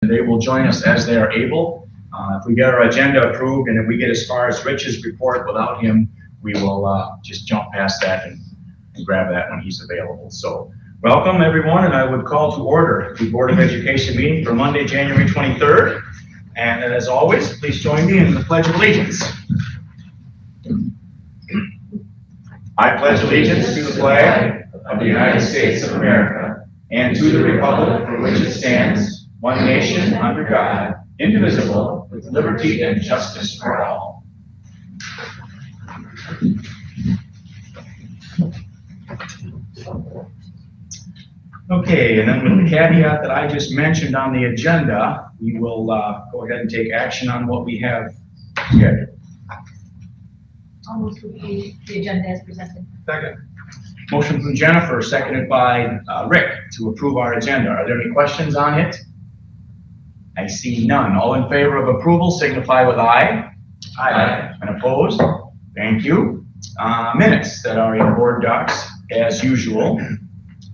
and they will join us as they are able. If we get our agenda approved and if we get as far as Rich's report without him, we will just jump past that and grab that when he's available. So welcome everyone, and I would call to order the Board of Education meeting for Monday, January 23rd. And as always, please join me in the Pledge of Allegiance. I pledge allegiance to the flag of the United States of America and to the republic for which it stands, one nation under God, indivisible, with liberty and justice for all. Okay, and then with the caveat that I just mentioned on the agenda, we will go ahead and take action on what we have scheduled. Almost would be the agenda as presented. Second. Motion from Jennifer, seconded by Rick, to approve our agenda. Are there any questions on it? I see none. All in favor of approval signify with aye. Aye. And opposed? Thank you. Minutes that are in board docs as usual.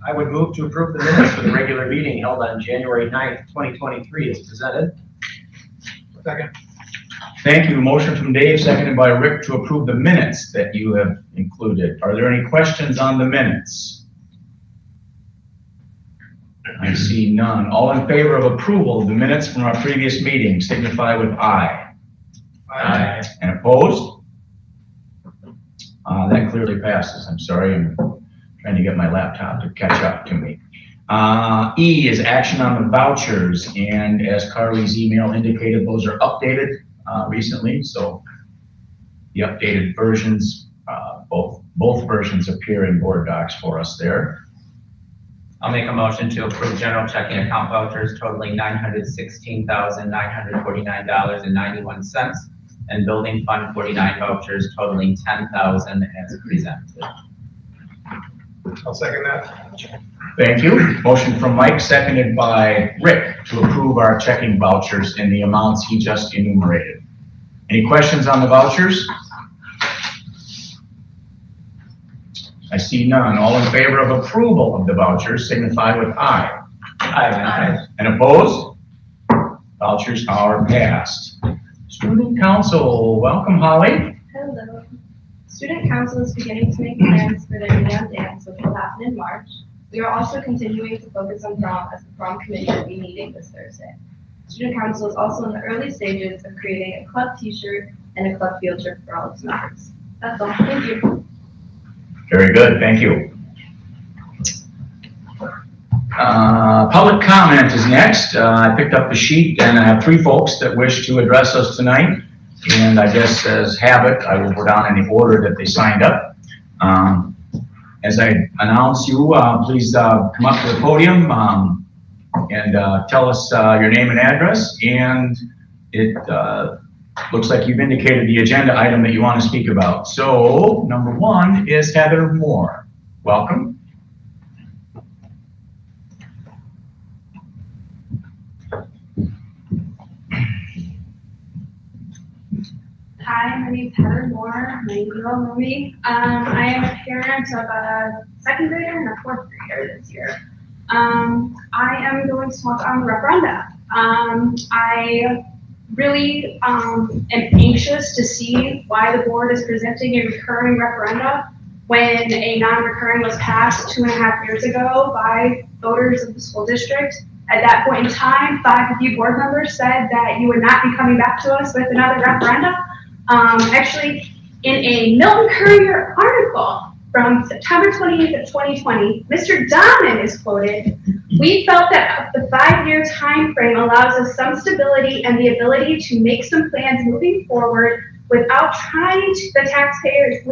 I would move to approve the minutes for the regular meeting held on January 9th, 2023 as presented. Second. Thank you. Motion from Dave, seconded by Rick, to approve the minutes that you have included. Are there any questions on the minutes? I see none. All in favor of approval of the minutes from our previous meeting signify with aye. Aye. And opposed? That clearly passes. I'm sorry. I'm trying to get my laptop to catch up to me. E is action on the vouchers, and as Carly's email indicated, those are updated recently, so the updated versions, both versions appear in board docs for us there. I'll make a motion to approve general checking account vouchers totaling $916,949.91 and building fund 49 vouchers totaling $10,000 as presented. I'll second that. Thank you. Motion from Mike, seconded by Rick, to approve our checking vouchers in the amounts he just enumerated. Any questions on the vouchers? I see none. All in favor of approval of the vouchers signify with aye. Aye. And opposed? Vouchers are passed. Student Council, welcome Holly. Hello. Student Council is beginning to make plans for their neon dance, which will happen in March. We are also continuing to focus on prom, as the prom committee will be meeting this Thursday. Student Council is also in the early stages of creating a club t-shirt and a club field trip for all its members. That's all. Thank you. Very good. Thank you. Public comment is next. I picked up the sheet and I have 3 folks that wish to address us tonight. And I guess as habit, I will go down in the order that they signed up. As I announce you, please come up to the podium and tell us your name and address. And it looks like you've indicated the agenda item that you want to speak about. So number 1 is Heather Moore. Welcome. Hi, my name is Heather Moore. Many of you all know me. I am a parent of a 2nd grader and a 4th grader this year. I am going to talk on the referenda. I really am anxious to see why the board is presenting a recurring referenda when a non-recurring was passed 2.5 years ago by voters of the school district. At that point in time, 5 of you board members said that you would not be coming back to us with another referenda. Actually, in a Milton Courier article from September 28th of 2020, Mr. Donnan is quoted, "We felt that the 5-year time frame allows us some stability and the ability to make some plans moving forward without tying the taxpayers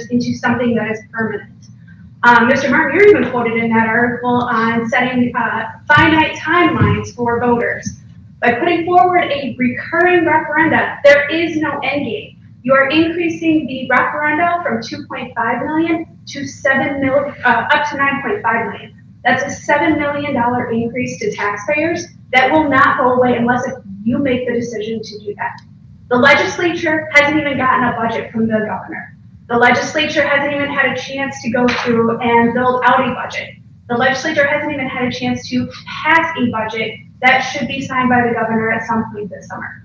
into something that is permanent." Mr. Martin, you're even quoted in that article on setting finite timelines for voters. By putting forward a recurring referenda, there is no end game. You are increasing the referenda from 2.5 million to 7 million, up to 9.5 million. That's a $7 million increase to taxpayers that will not go away unless you make the decision to do that. The legislature hasn't even gotten a budget from the governor. The legislature hasn't even had a chance to go through and build out a budget. The legislature hasn't even had a chance to pass a budget that should be signed by the governor at some point this summer.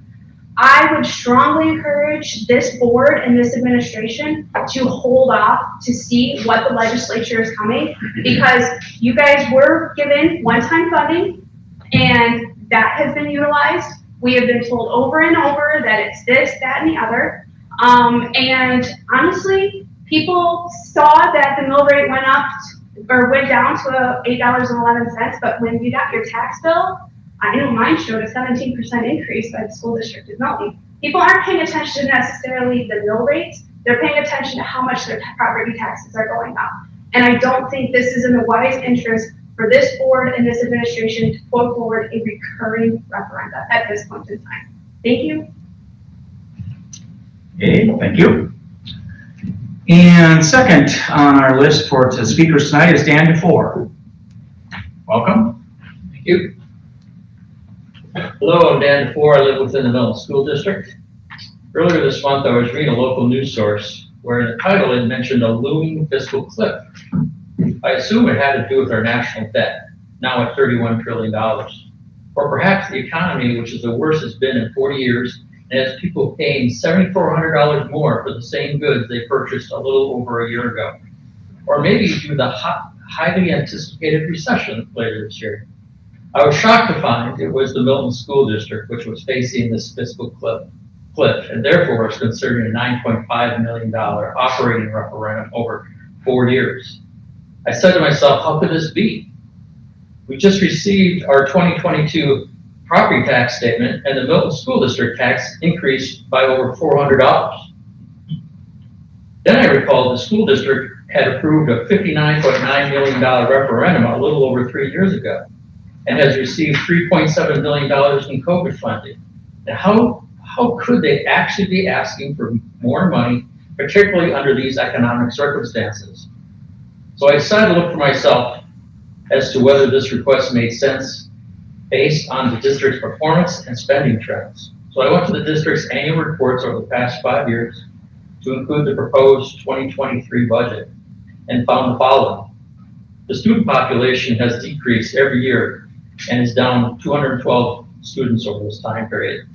I would strongly encourage this board and this administration to hold off to see what the legislature is coming, because you guys were given one-time funding and that has been utilized. We have been told over and over that it's this, that, and the other. And honestly, people saw that the mill rate went up or went down to $8.11, but when you got your tax bill, I know mine showed a 17% increase by the school district of Milton. People aren't paying attention to necessarily the mill rates, they're paying attention to how much their property taxes are going up. And I don't think this is in the wise interest for this board and this administration to put forward a recurring referendum at this point in time. Thank you. Okay, thank you. And second on our list for speakers tonight is Dan DeFore. Welcome. Thank you. Hello, I'm Dan DeFore. I live within the Milton School District. Earlier this month, I was reading a local news source where the title had mentioned a looming fiscal cliff. I assume it had to do with our national debt, now at $31 trillion. Or perhaps the economy, which is the worst it's been in 40 years, and has people paying $7,400 more for the same goods they purchased a little over a year ago. Or maybe due to the highly anticipated recession later this year. I was shocked to find it was the Milton School District which was facing this fiscal cliff, and therefore was considering a $9.5 million operating referendum over 4 years. I said to myself, how could this be? We just received our 2022 property tax statement, and the Milton School District tax increased by over $400. Then I recalled the school district had approved a $59.9 million referendum a little over 3 years ago, and has received $3.7 million in COVID funding. And how could they actually be asking for more money, particularly under these economic circumstances? So I decided to look for myself as to whether this request made sense based on the district's performance and spending trends. So I went to the district's annual reports over the past 5 years to include the proposed 2023 budget and found the following. The student population has decreased every year and is down 212 students over this time period.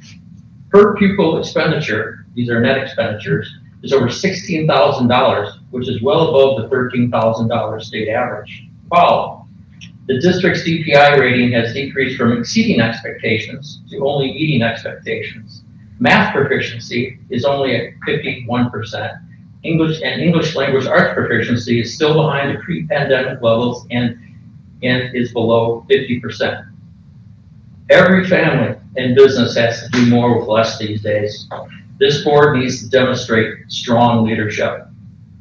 Per pupil expenditure, these are net expenditures, is over $16,000, which is well above the $13,000 state average. Wow. The district's DPI rating has decreased from exceeding expectations to only meeting expectations. Math proficiency is only at 51%. English language arts proficiency is still behind the pre-pandemic levels and is below 50%. Every family and business has to do more with less these days. This board needs to demonstrate strong leadership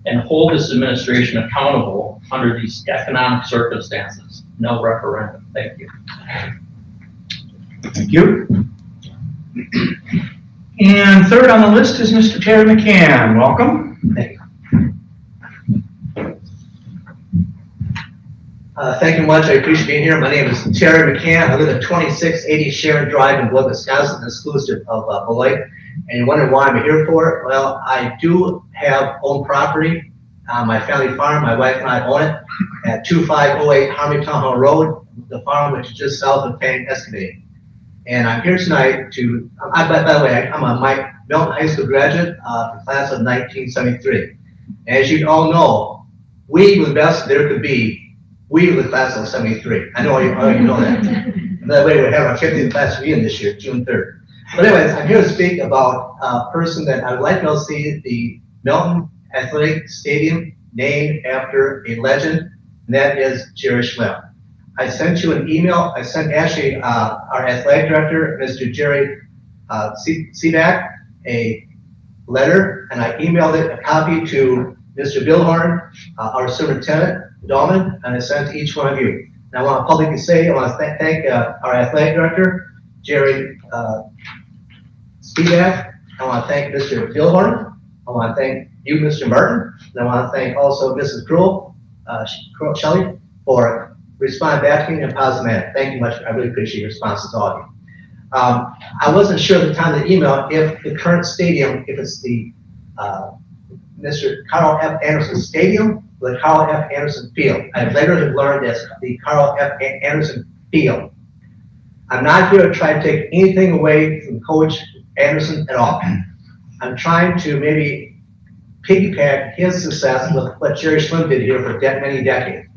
and hold this administration accountable under these economic circumstances. No referendum. Thank you. Thank you. And third on the list is Mr. Terry McCann. Welcome. Thank you. Thank you much. I appreciate being here. My name is Terry McCann. I live at 2680 Sharon Drive in Blood, Wisconsin, exclusive of Beloit. And you wonder why I'm here for it? Well, I do have own property on my family farm. My wife and I own it at 2508 Harmington Hill Road, the farm which is just south of Payne Excavating. And I'm here tonight to, by the way, I'm a Milton High School graduate, the class of 1973. As you all know, we were the best there could be. We were the class of 73. I know you know that. And by the way, we have our 50th class reunion this year, June 3rd. But anyways, I'm here to speak about a person that I would like to see the Milton Athletic Stadium named after a legend, and that is Jerry Schwem. I sent you an email. I sent actually our athletic director, Mr. Jerry Seaback, a letter, and I emailed it, a copy to Mr. Billhorn, our superintendent, Dahlman, and I sent to each one of you. And I want to publicly say, I want to thank our athletic director, Jerry Seaback. I want to thank Mr. Billhorn. I want to thank you, Mr. Martin, and I want to thank also Mrs. Kroll, Shelley, for responding back to me in a positive manner. Thank you much. I really appreciate your responses to all of you. I wasn't sure at the time of the email if the current stadium, if it's the Mr. Carl F. Anderson Stadium, the Carl F. Anderson Field. I later learned as the Carl F. Anderson Field. I'm not here to try to take anything away from Coach Anderson at all. I'm trying to maybe piggyback his success with what Jerry Schlim did here for many decades.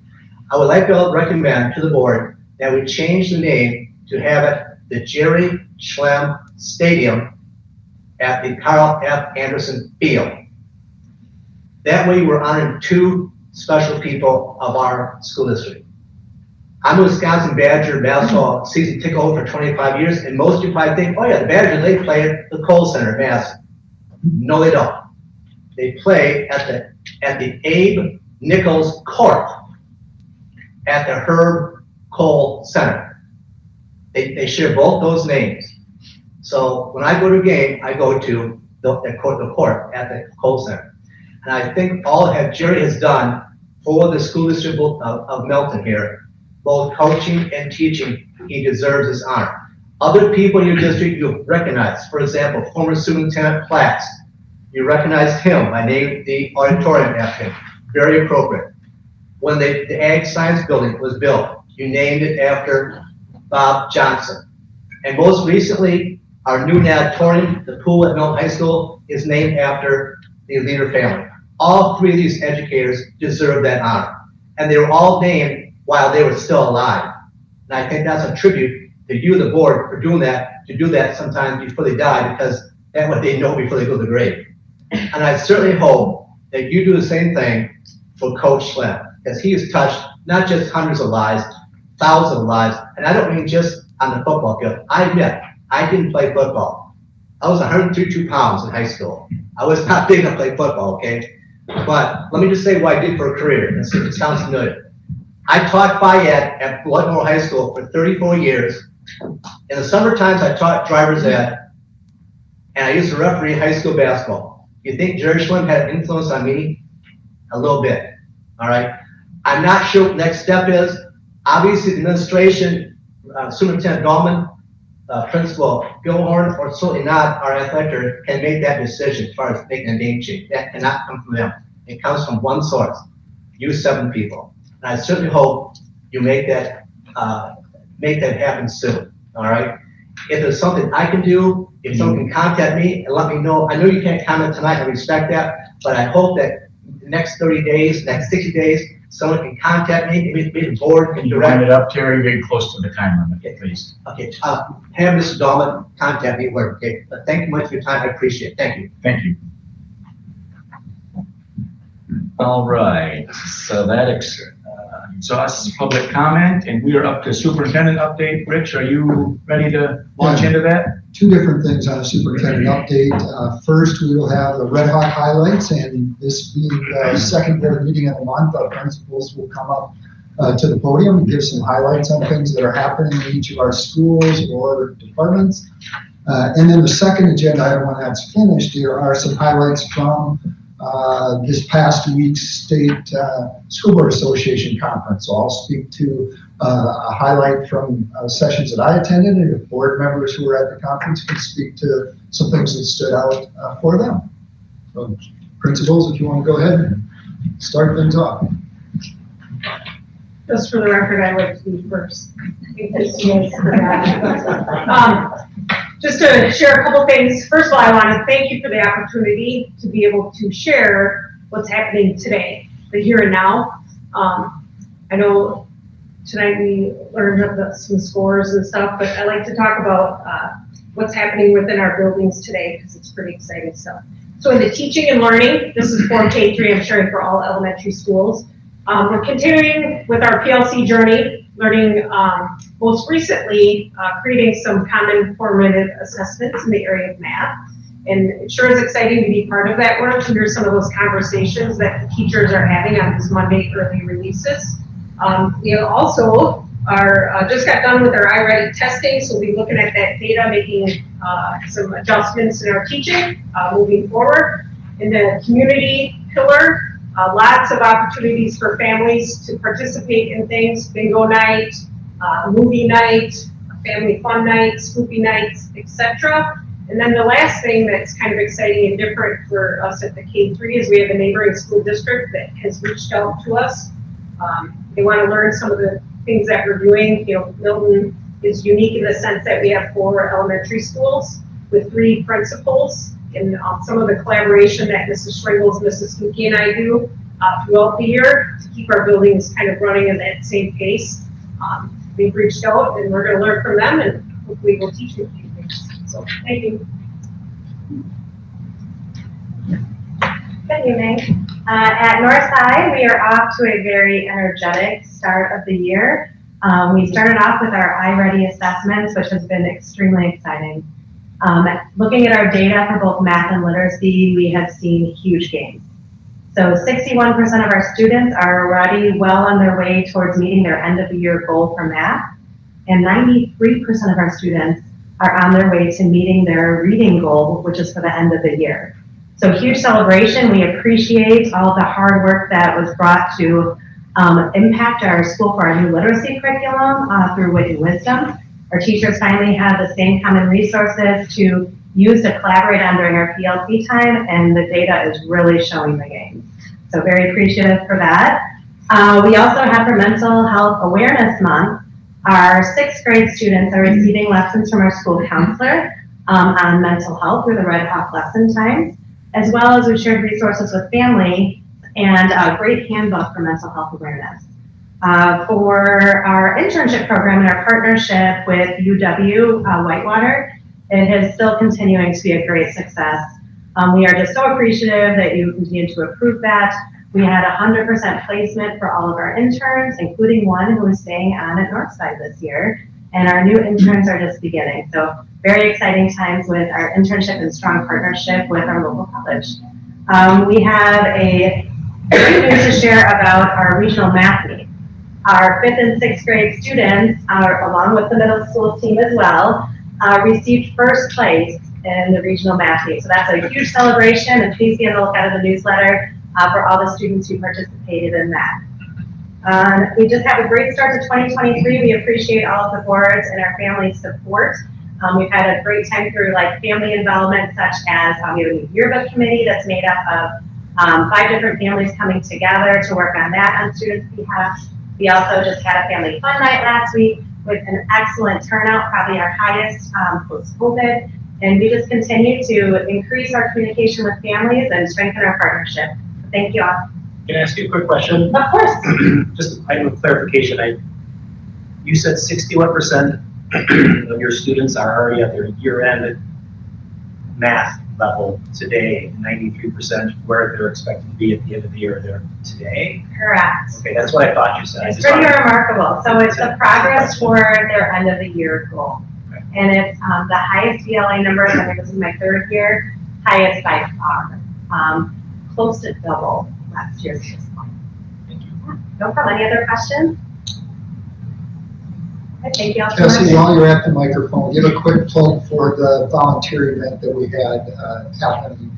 I would like to recommend to the board that we change the name to have it the Jerry Schlim Stadium at the Carl F. Anderson Field. That way we're honoring two special people of our school district. I'm a Wisconsin Badger basketball season ticket holder for 25 years, and most of you probably think, oh yeah, the Badgers, they play at the Kohl Center in Madison. No, they don't. They play at the Abe Nichols Court at the Herb Kohl Center. They share both those names. So when I go to a game, I go to the court at the Kohl Center. And I think all that Jerry has done for the school district of Milton here, both coaching and teaching, he deserves this honor. Other people in your district you recognize, for example, former Superintendent Platts, you recognized him. I named the auditorium after him. Very appropriate. When the Ag Science Building was built, you named it after Bob Johnson. And most recently, our new natatorium, the pool at Milton High School, is named after the Leader family. All three of these educators deserve that honor. And they were all named while they were still alive. And I think that's a tribute to you, the board, for doing that, to do that sometimes before they die, because that's what they know before they go to the grave. And I certainly hope that you do the same thing for Coach Schlim, because he has touched not just hundreds of lives, thousands of lives, and I don't mean just on the football field. I admit, I didn't play football. I was 132 pounds in high school. I was not big enough to play football, okay? But let me just say what I did for a career, and see if it sounds familiar. I taught Phi Ed at Baltimore High School for 34 years. In the summer times, I taught driver's ed, and I used to referee high school basketball. You think Jerry Schlim had an influence on me? A little bit, all right? I'm not sure what the next step is. Obviously, the administration, Superintendent Dahlman, Principal Gilhorn, or certainly not our athletic director, can make that decision as far as making a name change. That cannot come from them. It comes from one source, you 7 people. And I certainly hope you make that happen soon, all right? If there's something I can do, if someone can contact me and let me know, I know you can't comment tonight, I respect that, but I hope that the next 30 days, next 60 days, someone can contact me, maybe the board can Can you direct. wind it up, Terry, getting close to the time limit, please? Okay, have Mr. Dahlman contact me, okay? But thank you much for your time, I appreciate it, thank you. Thank you. All right, so that exhausts public comment, and we are up to superintendent update. Rich, are you ready to launch into that? 2 different things on a superintendent update. First, we will have the Red Hawk highlights, and this being the second board meeting of the month, our principals will come up to the podium and give some highlights on things that are happening in each of our schools or departments. And then the second agenda item, when that's finished, there are some highlights from this past week's State School Board Association conference. So I'll speak to a highlight from sessions that I attended, and if board members who were at the conference can speak to some things that stood out for them. So principals, if you want to go ahead and start things off. Just for the record, I like to be first. Because you guys forgot. Just to share a couple things. First of all, I want to thank you for the opportunity to be able to share what's happening today, the here and now. I know tonight we learned about some scores and stuff, but I like to talk about what's happening within our buildings today because it's pretty exciting stuff. So in the teaching and learning, this is for K-3, I'm sharing for all elementary schools. We're continuing with our PLC journey, learning most recently, creating some common formative assessments in the area of math. And it sure is exciting to be part of that work, to hear some of those conversations that the teachers are having on these Monday early releases. We also are just got done with our iReady testing, so we'll be looking at that data, making some adjustments in our teaching moving forward. In the community pillar, lots of opportunities for families to participate in things, bingo night, movie night, family fun night, spoopy nights, etc. And then the last thing that's kind of exciting and different for us at the K3 is we have a neighboring school district that has reached out to us. They want to learn some of the things that we're doing. You know, Milton is unique in the sense that we have 4 elementary schools with 3 principals, and some of the collaboration that Mrs. Schringles, Mrs. Kuki, and I do throughout the year to keep our buildings kind of running at that same pace. We've reached out and we're going to learn from them, and hopefully we'll teach them a few things. So, thank you. Good evening. At Northside, we are off to a very energetic start of the year. We started off with our iReady assessments, which has been extremely exciting. Looking at our data for both math and literacy, we have seen huge gains. So 61% of our students are already well on their way towards meeting their end of the year goal for math, and 93% of our students are on their way to meeting their reading goal, which is for the end of the year. So huge celebration. We appreciate all the hard work that was brought to impact our school for our new literacy curriculum through Wit and Wisdom. Our teachers finally have the same common resources to use to collaborate on during our PLC time, and the data is really showing the gains. So very appreciative for that. We also have for Mental Health Awareness Month. Our 6th grade students are receiving lessons from our school counselor on mental health through the Red Hawk lesson times, as well as we shared resources with family and a great handbook for mental health awareness. For our internship program and our partnership with UW Whitewater, it is still continuing to be a great success. We are just so appreciative that you continue to approve that. We had 100% placement for all of our interns, including one who is staying on at Northside this year. And our new interns are just beginning. So very exciting times with our internship and strong partnership with our local college. We have a great news to share about our regional math meet. Our 5th and 6th grade students, along with the middle school team as well, received first place in the regional math meet. So that's a huge celebration, and please be on the lookout of the newsletter for all the students who participated in that. We just have a great start to 2023. We appreciate all of the boards and our family support. We've had a great time through like family involvement, such as we have a yearbook committee that's made up of 5 different families coming together to work on that on students' behalf. We also just had a family fun night last week with an excellent turnout, probably our highest post-COVID. And we just continue to increase our communication with families and strengthen our partnership. Thank you all. Can I ask you a quick question? Of course. Just a item of clarification. You said 61% of your students are already at their year-end math level today, 93% where they're expected to be at the end of the year there today? Correct. Okay, that's what I thought you said. It's pretty remarkable. So it's the progress toward their end of the year goal. Okay. And it's the highest BLA numbers. I think this is my 3rd year, highest by far. Close to double last year's at this point. Thank you. No problem. Any other questions? Okay, thank you all so Cassie, much. while you're at the microphone, give a quick plug for the volunteer event that we had happening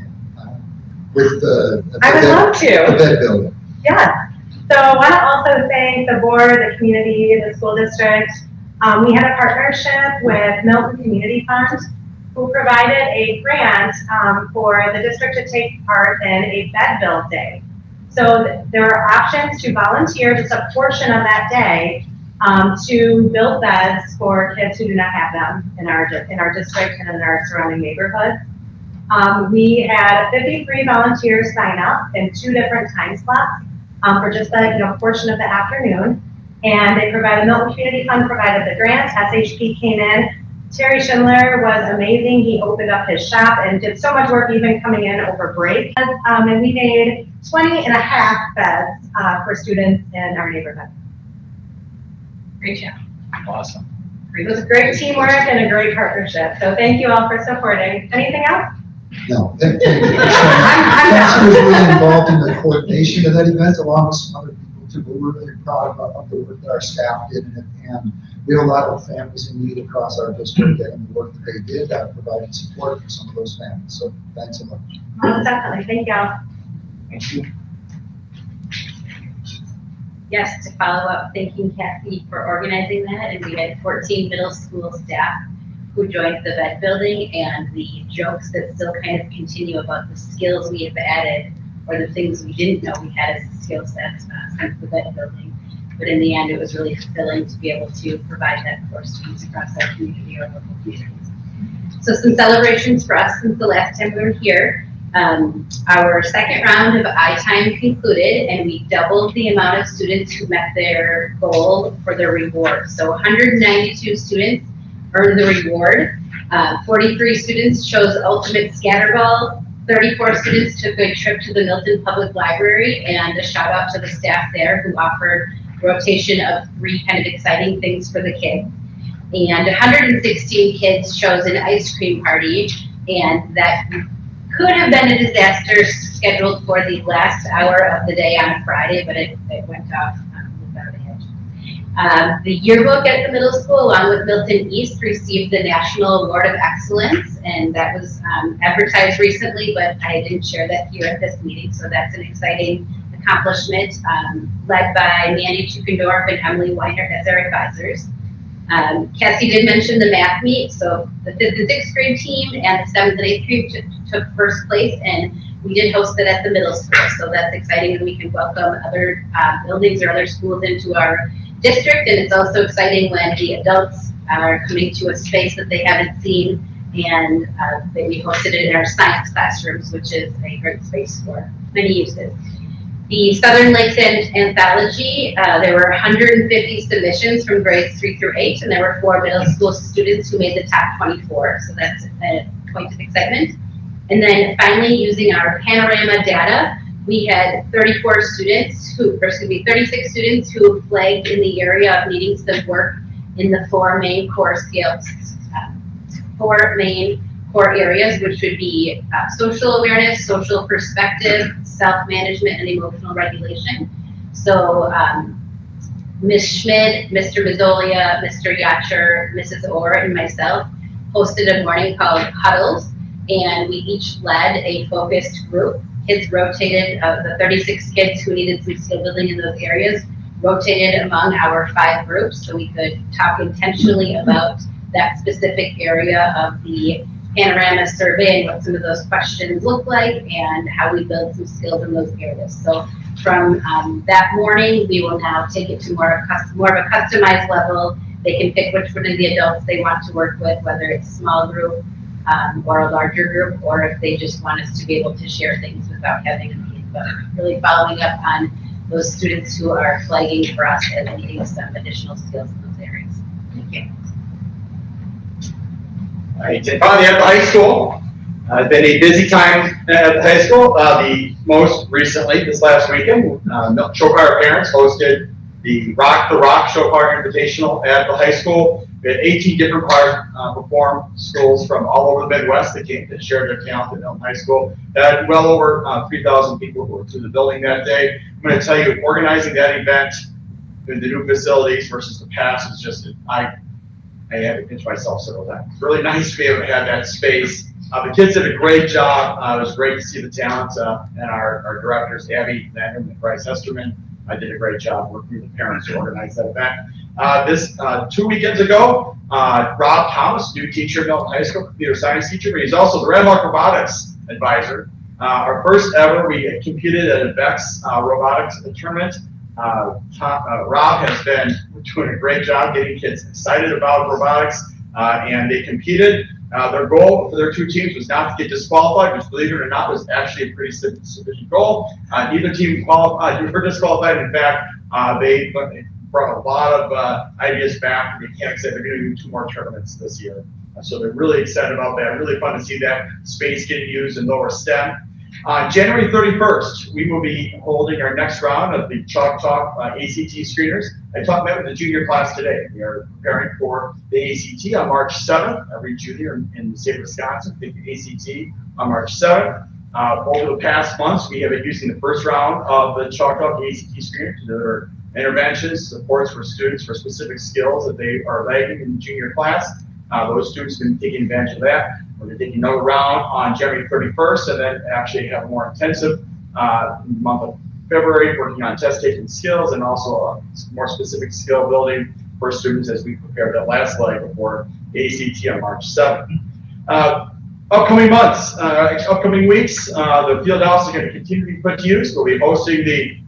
with the I would love to. vet building. Yeah. So I want to also thank the board, the community, the school district. We had a partnership with Milton Community Fund, who provided a grant for the district to take part in a bed build day. So there are options to volunteer just a portion of that day to build beds for kids who do not have them in our district and in our surrounding neighborhoods. We had 53 volunteers sign up in 2 different time slots for just a portion of the afternoon. And they provided, Milton Community Fund provided the grant, SHP came in. Terry Schindler was amazing. He opened up his shop and did so much work even coming in over break. And we made 20 and a half beds for students in our neighborhood. Great job. Awesome. It was great teamwork and a great partnership. So thank you all for supporting. Anything else? No, thank you. Cassie was really involved in the coordination of that event, along with some other people too, but we're really proud of the work that our staff did, and we have a lot of families in need across our district, and the work that they did, providing support for some of those families, so thanks so much. Definitely, thank you all. Thank you. Yes, to follow up, thanking Kathy for organizing that, and we had 14 middle school staff who joined the vet building, and the jokes that still kind of continue about the skills we have added or the things we didn't know we had as a skill set since the vet building. But in the end, it was really fulfilling to be able to provide that for students across our community or local communities. So some celebrations for us since the last time we were here. Our second round of I-Time concluded, and we doubled the amount of students who met their goal for their reward. So 192 students earned the reward. 43 students chose ultimate scatterball. 34 students took a trip to the Milton Public Library, and a shout out to the staff there who offered rotation of 3 kind of exciting things for the kids. And 116 kids chose an ice cream party, and that could have been a disaster scheduled for the last hour of the day on a Friday, but it went off without a hitch. The yearbook at the middle school, along with Milton East, received the National Award of Excellence, and that was advertised recently, but I didn't share that here at this meeting, so that's an exciting accomplishment, led by Mandy Chukendorf and Emily Weinert as our advisors. Cassie did mention the math meet, so the 5th and 6th grade team and the 7th and 8th grade took first place, and we did host it at the middle school, so that's exciting, and we can welcome other buildings or other schools into our district, and it's also exciting when the adults are coming to a space that they haven't seen, and we hosted it in our science classrooms, which is a great space for many uses. The Southern Lakes Anthology, there were 150 submissions from grades 3 through 8, and there were 4 middle school students who made the top 24, so that's a point of excitement. And then finally, using our panorama data, we had 36 students who flagged in the area of needing some work in the 4 main core skills, 4 main core areas, which would be social awareness, social perspective, self-management, and emotional regulation. So Ms. Schmid, Mr. Mazzolia, Mr. Yacher, Mrs. Orr, and myself hosted a morning called Huddles, and we each led a focused group. Kids rotated, the 36 kids who needed some skill building in those areas, rotated among our 5 groups, so we could talk intentionally about that specific area of the panorama survey and what some of those questions look like and how we build some skills in those areas. So from that morning, we will now take it to more of a customized level. They can pick which one of the adults they want to work with, whether it's a small group or a larger group, or if they just want us to be able to share things without having a meeting, but really following up on those students who are flagging for us as needing some additional skills in those areas. Thank you. All right, finally at the high school. It's been a busy time at the high school. The most recently, this last weekend, Milton Showfire parents hosted the Rock the Rock Showfire Invitational at the high school. We had 18 different choirs perform, schools from all over the Midwest that came to share their talent at Milton High School. Had well over 3,000 people who were through the building that day. I'm going to tell you, organizing that event in the new facilities versus the past is just, I had to pinch myself several times. It's really nice to be able to have that space. The kids did a great job. It was great to see the talent, and our directors, Abby Landon and Bryce Hesterman, did a great job working with the parents to organize that event. 2 weekends ago, Rob Thomas, new teacher at Milton High School, computer science teacher, but he's also the Red Hawk Robotics advisor. Our first ever, we competed at a VEX robotics tournament. Rob has been doing a great job getting kids excited about robotics, and they competed. Their goal for their 2 teams was not to get disqualified, which, believe it or not, was actually a pretty sufficient goal. Neither team qualified, were disqualified. In fact, they brought a lot of ideas back. The mechanics said they're going to do 2 more tournaments this year. So they're really excited about that. Really fun to see that space getting used in lower STEM. January 31st, we will be holding our next round of the Chalk Talk ACT screeners. I met with the junior class today. We are preparing for the ACT on March 7th. Every junior in the state of Wisconsin take the ACT on March 7th. Over the past months, we have been using the first round of the Chalk Talk ACT screeners to deliver interventions, supports for students for specific skills that they are lagging in the junior class. Those students have been taking advantage of that. We're going to take another round on January 31st, and then actually have a more intensive month of February, working on test taking skills and also more specific skill building for students as we prepare that last leg before ACT on March 7th. Upcoming months, upcoming weeks, the field house is going to continue to be put to use. We'll be hosting the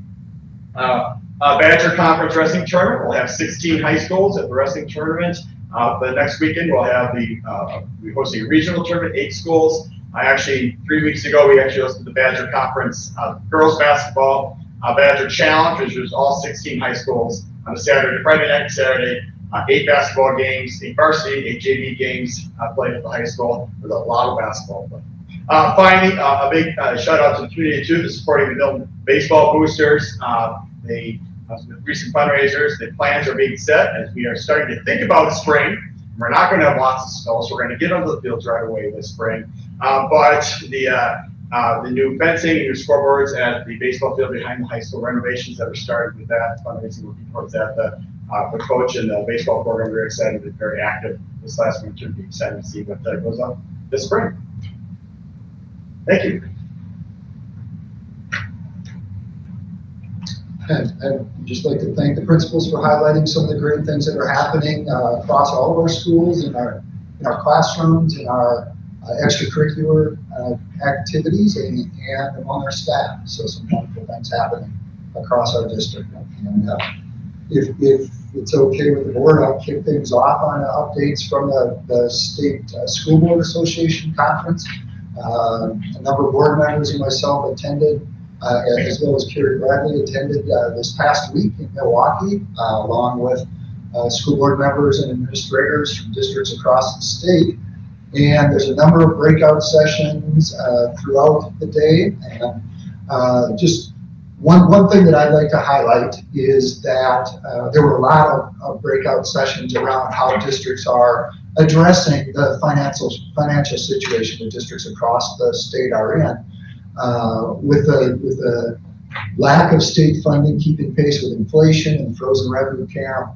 Badger Conference Wrestling Tournament. We'll have 16 high schools at the wrestling tournament. The next weekend, we'll have we're hosting a regional tournament, 8 schools. 3 weeks ago, we actually hosted the Badger Conference girls basketball Badger Challenge, which was all 16 high schools on a Saturday, Friday night and Saturday. 8 basketball games, 8 varsity, 8 JV games played at the high school. There's a lot of basketball play. Finally, a big shout out to the community too, the supporting the Milton baseball boosters. With recent fundraisers, the plans are being set as we are starting to think about spring. We're not going to have lots of snow, so we're going to get onto the fields right away this spring. But the new fencing and new scoreboards at the baseball field behind the high school, renovations that are started with that fundraising, working towards that. The coach and the baseball program are very excited and very active this last winter. Be excited to see what goes on this spring. Thank you. And I'd just like to thank the principals for highlighting some of the great things that are happening across all of our schools, in our classrooms, in our extracurricular activities, and among our staff. So some wonderful things happening across our district. And if it's okay with the board, I'll kick things off on updates from the State School Board Association Conference. A number of board members and myself attended, as well as Carrie Bradley attended this past week in Milwaukee, along with school board members and administrators from districts across the state. And there's a number of breakout sessions throughout the day. And just one thing that I'd like to highlight is that there were a lot of breakout sessions around how districts are addressing the financial situation that districts across the state are in. With the lack of state funding keeping pace with inflation and frozen revenue cap,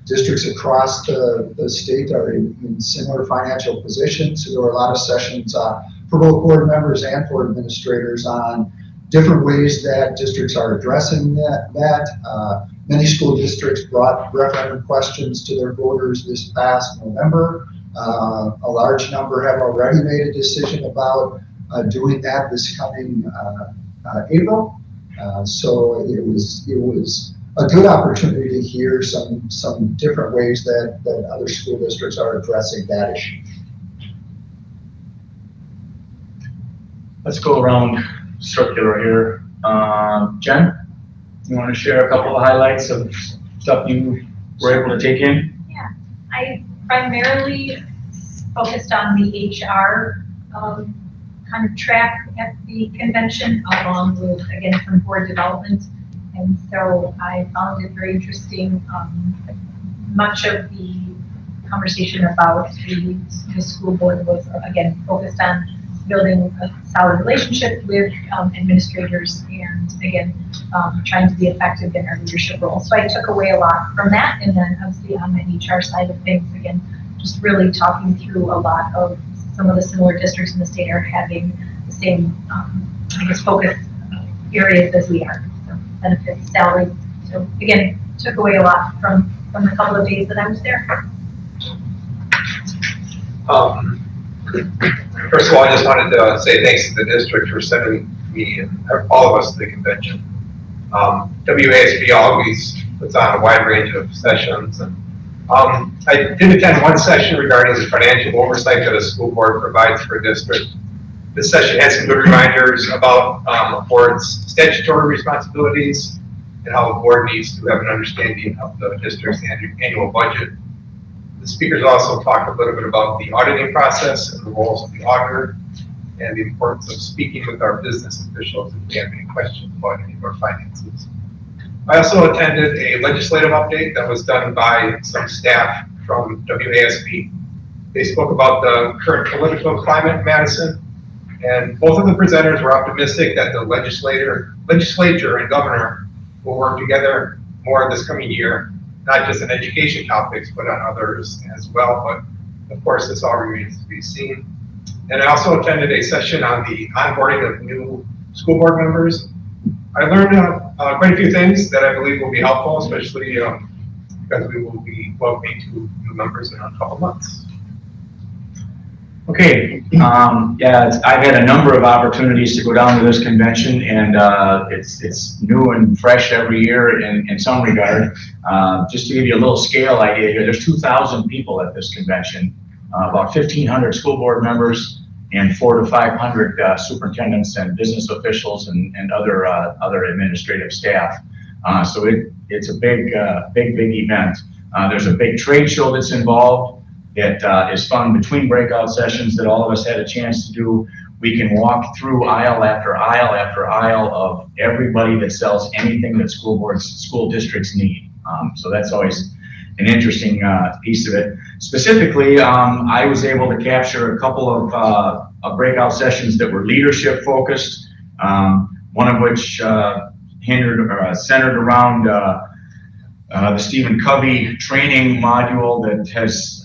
districts across the state are in similar financial positions. So there were a lot of sessions for both board members and for administrators on different ways that districts are addressing that. Many school districts brought referendum questions to their voters this past November. A large number have already made a decision about doing that this coming April. So it was a good opportunity to hear some different ways that other school districts are addressing that issue. Let's go around circular here. Jen, you want to share a couple of highlights of stuff you were able to take in? Yeah, I primarily focused on the HR kind of track at the convention, along with, again, some board development. And so I found it very interesting. Much of the conversation about the school board was, again, focused on building a solid relationship with administrators and, again, trying to be effective in our leadership role. So I took away a lot from that. And then obviously on the HR side of things, again, just really talking through a lot of some of the similar districts in the state are having the same, I guess, focus areas as we are. So benefits, salary. So again, took away a lot from the couple of days that I was there. First of all, I just wanted to say thanks to the district for sending me and all of us to the convention. WASB always puts on a wide range of sessions, and I did attend one session regarding the financial oversight that a school board provides for a district. This session had some good reminders about a board's statutory responsibilities and how a board needs to have an understanding of the district's annual budget. The speakers also talked a little bit about the auditing process and the roles of the auditor and the importance of speaking with our business officials if we have any questions about any of our finances. I also attended a legislative update that was done by some staff from WASB. They spoke about the current political climate in Madison, and both of the presenters were optimistic that the legislature and governor will work together more this coming year, not just on education topics, but on others as well. But of course, this all remains to be seen. And I also attended a session on the onboarding of new school board members. I learned quite a few things that I believe will be helpful, especially as we will be welcoming 2 new members in a couple months. Okay, yeah, I've had a number of opportunities to go down to this convention, and it's new and fresh every year in some regard. Just to give you a little scale idea here, there's 2,000 people at this convention, about 1,500 school board members, and 400 to 500 superintendents and business officials and other administrative staff. So it's a big event. There's a big trade show that's involved. It is fun between breakout sessions that all of us had a chance to do. We can walk through aisle after aisle after aisle of everybody that sells anything that school districts need. So that's always an interesting piece of it. Specifically, I was able to capture a couple of breakout sessions that were leadership focused, one of which centered around the Stephen Covey training module that has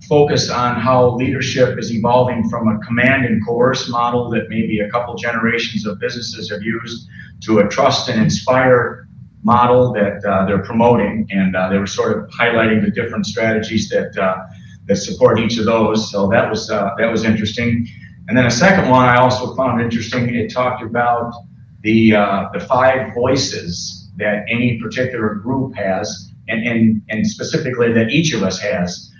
focused on how leadership is evolving from a command and coerce model that maybe a couple generations of businesses have used to a trust and inspire model that they're promoting, and they were sort of highlighting the different strategies that support each of those. So that was interesting. And then a second one I also found interesting. It talked about the 5 voices that any particular group has, and specifically that each of us has.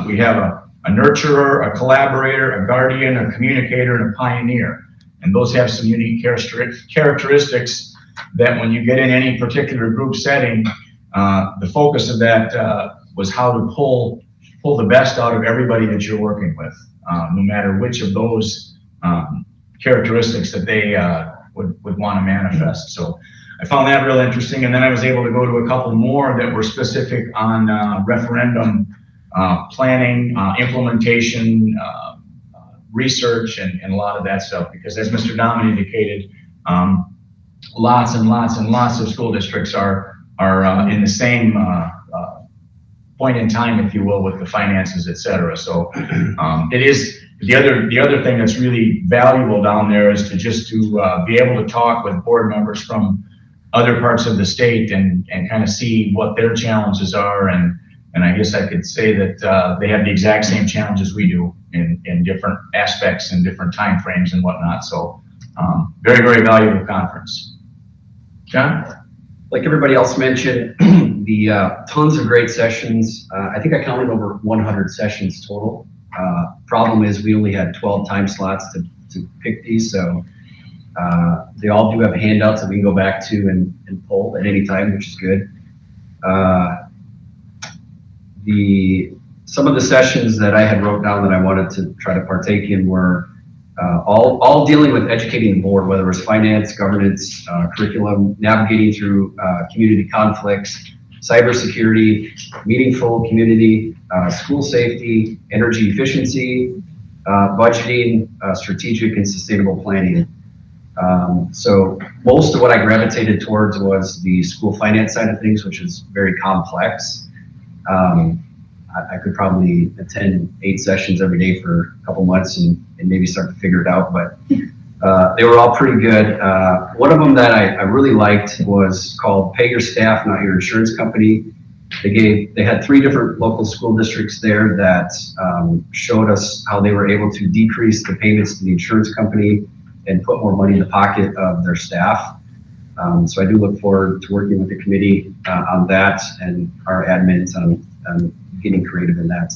We have a nurturer, a collaborator, a guardian, a communicator, and a pioneer. And those have some unique characteristics that when you get in any particular group setting, the focus of that was how to pull the best out of everybody that you're working with, no matter which of those characteristics that they would want to manifest. So I found that real interesting. And then I was able to go to a couple more that were specific on referendum planning, implementation, research, and a lot of that stuff. Because as Mr. Dahman indicated, lots and lots and lots of school districts are in the same point in time, if you will, with the finances, et cetera. So it is the other thing that's really valuable down there is to be able to talk with board members from other parts of the state and kind of see what their challenges are. And I guess I could say that they have the exact same challenges we do in different aspects and different time frames and whatnot. So very, very valuable conference. John? Like everybody else mentioned, the tons of great sessions. I think I counted over 100 sessions total. Problem is we only had 12 time slots to pick these, so they all do have handouts that we can go back to and pull at any time, which is good. Some of the sessions that I had wrote down that I wanted to try to partake in were all dealing with educating the board, whether it was finance, governance, curriculum, navigating through community conflicts, cybersecurity, meaningful community, school safety, energy efficiency, budgeting, strategic and sustainable planning. So most of what I gravitated towards was the school finance side of things, which is very complex. I could probably attend 8 sessions every day for a couple months and maybe start to figure it out, but they were all pretty good. One of them that I really liked was called Pay Your Staff, Not Your Insurance Company. They had 3 different local school districts there that showed us how they were able to decrease the payments to the insurance company and put more money in the pocket of their staff. So I do look forward to working with the committee on that and our admins on getting creative in that.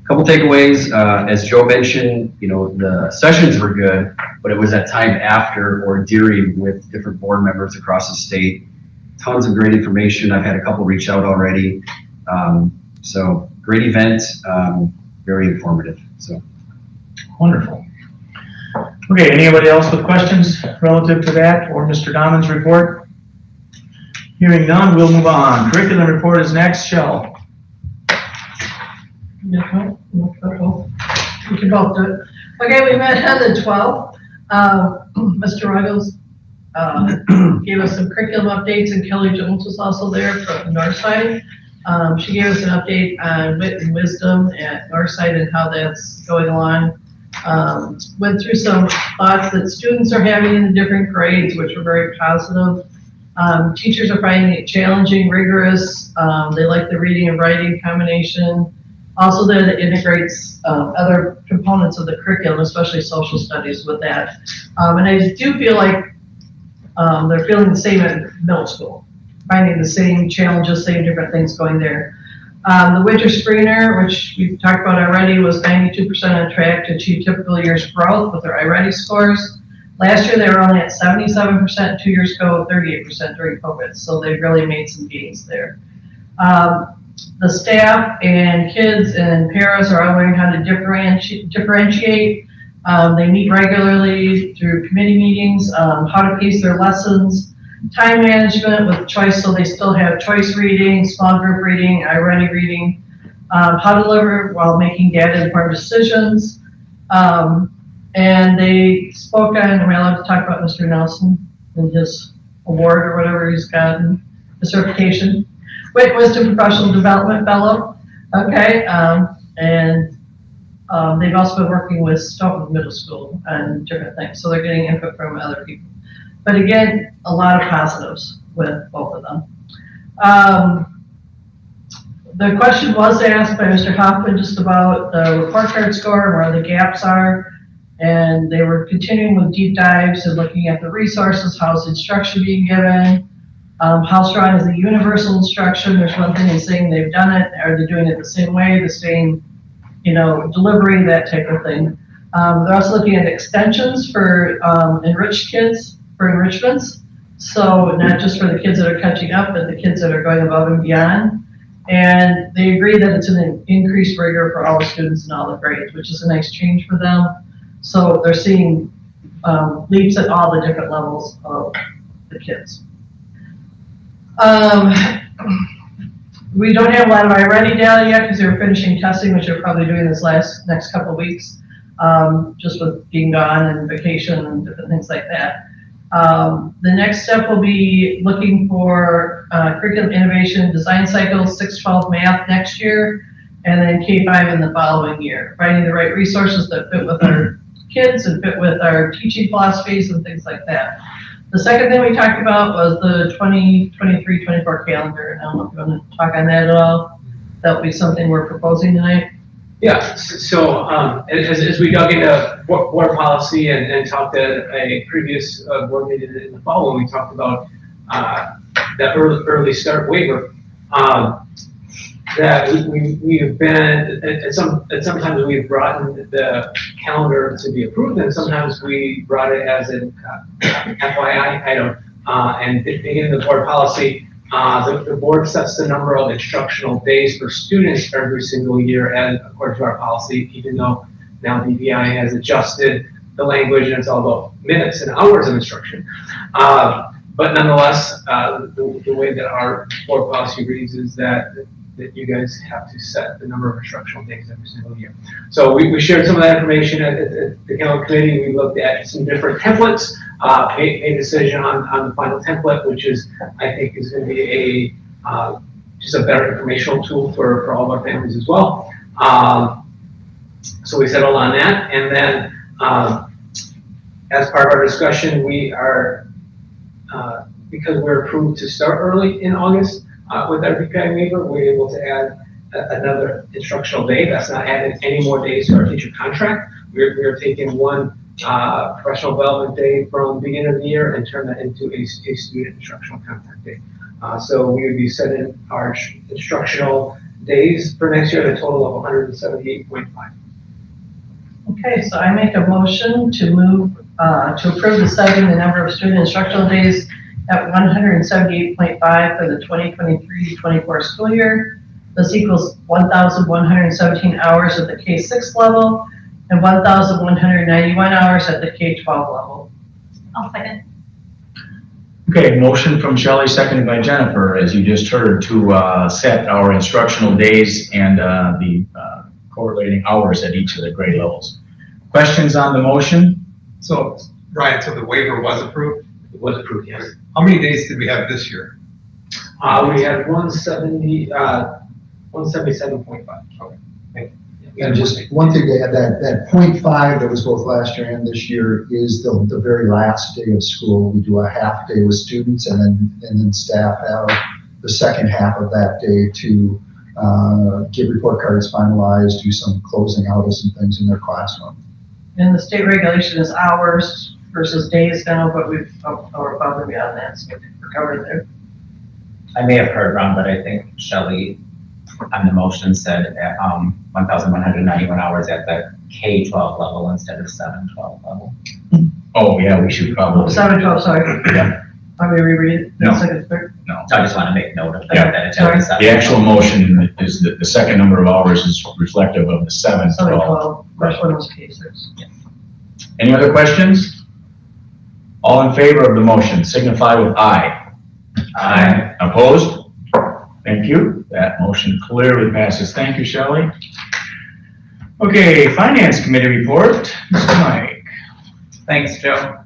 A couple takeaways, as Joe mentioned, the sessions were good, but it was that time after or during with different board members across the state. Tons of great information. I've had a couple reach out already. So great event, very informative. So Wonderful. Okay, anybody else with questions relative to that or Mr. Dahman's report? Hearing none, we'll move on. Curriculum report is next. Shell. We can both do it. Okay, we met on the 12th. Mr. Ruggles gave us some curriculum updates, and Kelly Jones was also there from Northside. She gave us an update on wit and wisdom at Northside and how that's going along. Went through some thoughts that students are having in the different grades, which were very positive. Teachers are finding it challenging, rigorous. They like the reading and writing combination. Also there that integrates other components of the curriculum, especially social studies with that. And I do feel like they're feeling the same at middle school, finding the same challenges, same different things going there. The winter screener, which we've talked about already, was 92% on track to achieve typical year's growth with their iReady scores. Last year, they were only at 77%, 2 years ago, 38% during COVID, so they really made some gains there. The staff and kids and paras are all learning how to differentiate. They meet regularly through committee meetings, how to pace their lessons, time management with choice, so they still have choice reading, small group reading, iReady reading, how to deliver while making data-informed decisions. And they spoke on, am I allowed to talk about Mr. Nelson and his award or whatever he's gotten, the certification? Wisdom Professional Development Fellow, okay, and they've also been working with Stoughton Middle School and different things, so they're getting input from other people. But again, a lot of positives with both of them. The question was asked by Mr. Hoffman just about the report card score, where the gaps are, and they were continuing with deep dives and looking at the resources, how's instruction being given, how strong is the universal instruction. There's one thing in saying they've done it, are they doing it the same way, the same, delivery, that type of thing. They're also looking at extensions for enriched kids, for enrichments. So not just for the kids that are catching up, but the kids that are going above and beyond. And they agree that it's an increased rigor for all the students in all the grades, which is a nice change for them. So they're seeing leaps at all the different levels of the kids. We don't have a lot of iReady data yet because they're finishing testing, which they're probably doing this next couple of weeks, just with being gone and vacation and different things like that. The next step will be looking for curriculum innovation design cycles, 6-12 math next year, and then K-5 in the following year. Finding the right resources that fit with our kids and fit with our teaching philosophies and things like that. The second thing we talked about was the 2023-24 calendar. I don't know if you want to talk on that at all. That'll be something we're proposing tonight. Yeah, so as we dug into board policy and talked at a previous board meeting in the fall when we talked about that early start waiver, that we have been, at sometimes we've brought in the calendar to be approved, and sometimes we brought it as an FYI item. And beginning the board policy, the board sets the number of instructional days for students every single year, and according to our policy, even though now BVI has adjusted the language and it's all about minutes and hours of instruction. But nonetheless, the way that our board policy reads is that you guys have to set the number of instructional days every single year. So we shared some of that information at the calendar committee. We looked at some different templates, made a decision on the final template, which is, I think, is going to be just a better informational tool for all of our families as well. So we settled on that, and then as part of our discussion, we are, because we're approved to start early in August, with our BPI waiver, we're able to add another instructional day. That's not adding any more days to our teacher contract. We're taking one professional development day from the beginning of the year and turn that into a student instructional contact day. So we would be setting our instructional days for next year at a total of 178.5. Okay, so I make a motion to move to approve the setting the number of student instructional days at 178.5 for the 2023-24 school year. This equals 1,117 hours at the K-6 level and 1,191 hours at the K-12 level. I'll second. Okay, motion from Shelley, seconded by Jennifer, as you just heard, to set our instructional days and the correlating hours at each of the grade levels. Questions on the motion? So, Ryan, so the waiver was approved? It was approved, yes. How many days did we have this year? We had 177.5. Okay. Thank you. Yeah. And just one thing to add, that 0.5 that was both last year and this year is the very last day of school. We do a half day with students and then staff have the second half of that day to get report cards finalized, do some closing out of some things in their classroom. And the state regulation is hours versus days now, but we're above and beyond that, so we're covered there. I may have heard wrong, but I think Shelley on the motion said 1,191 hours at the K-12 level instead of 7-12 level. Oh, yeah, we should probably. 7-12, sorry. Yeah. Want me to reread it? No. Second, third? No. So I just want to make note of Yeah. that. It's only 7. The actual motion is that the second number of hours is reflective of the 7-12. 7-12, first one was K-6. Any other questions? All in favor of the motion signify with aye. Aye. Opposed? Thank you. That motion clearly passes. Thank you, Shelley. Okay, Finance Committee report, Mr. Mike. Thanks, Joe.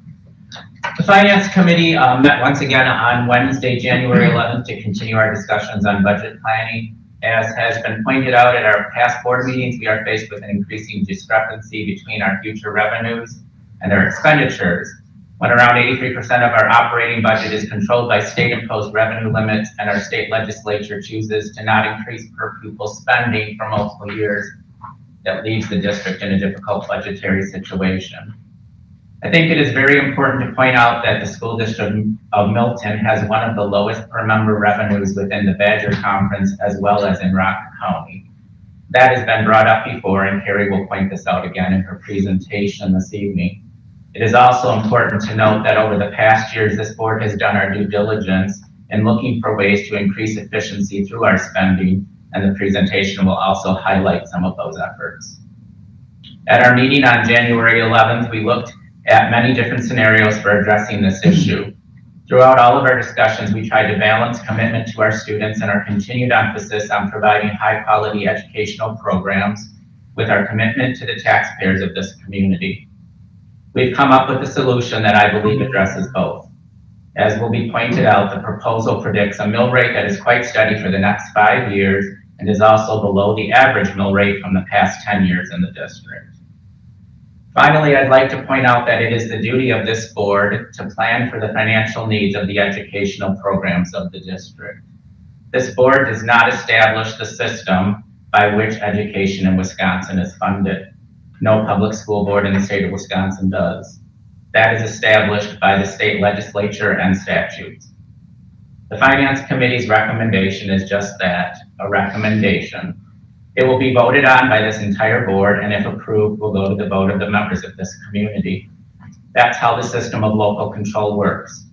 The Finance Committee met once again on Wednesday, January 11th to continue our discussions on budget planning. As has been pointed out at our past board meetings, we are faced with an increasing discrepancy between our future revenues and our expenditures, when around 83% of our operating budget is controlled by state-imposed revenue limits and our state legislature chooses to not increase per pupil spending for multiple years. That leaves the district in a difficult budgetary situation. I think it is very important to point out that the school district of Milton has one of the lowest per member revenues within the Badger Conference as well as in Rock County. That has been brought up before, and Carrie will point this out again in her presentation this evening. It is also important to note that over the past years, this board has done our due diligence in looking for ways to increase efficiency through our spending, and the presentation will also highlight some of those efforts. At our meeting on January 11th, we looked at many different scenarios for addressing this issue. Throughout all of our discussions, we tried to balance commitment to our students and our continued emphasis on providing high-quality educational programs with our commitment to the taxpayers of this community. We've come up with a solution that I believe addresses both. As will be pointed out, the proposal predicts a mill rate that is quite steady for the next 5 years and is also below the average mill rate from the past 10 years in the district. Finally, I'd like to point out that it is the duty of this board to plan for the financial needs of the educational programs of the district. This board does not establish the system by which education in Wisconsin is funded. No public school board in the state of Wisconsin does. That is established by the state legislature and statutes. The Finance Committee's recommendation is just that, a recommendation. It will be voted on by this entire board, and if approved, will go to the vote of the members of this community. That's how the system of local control works.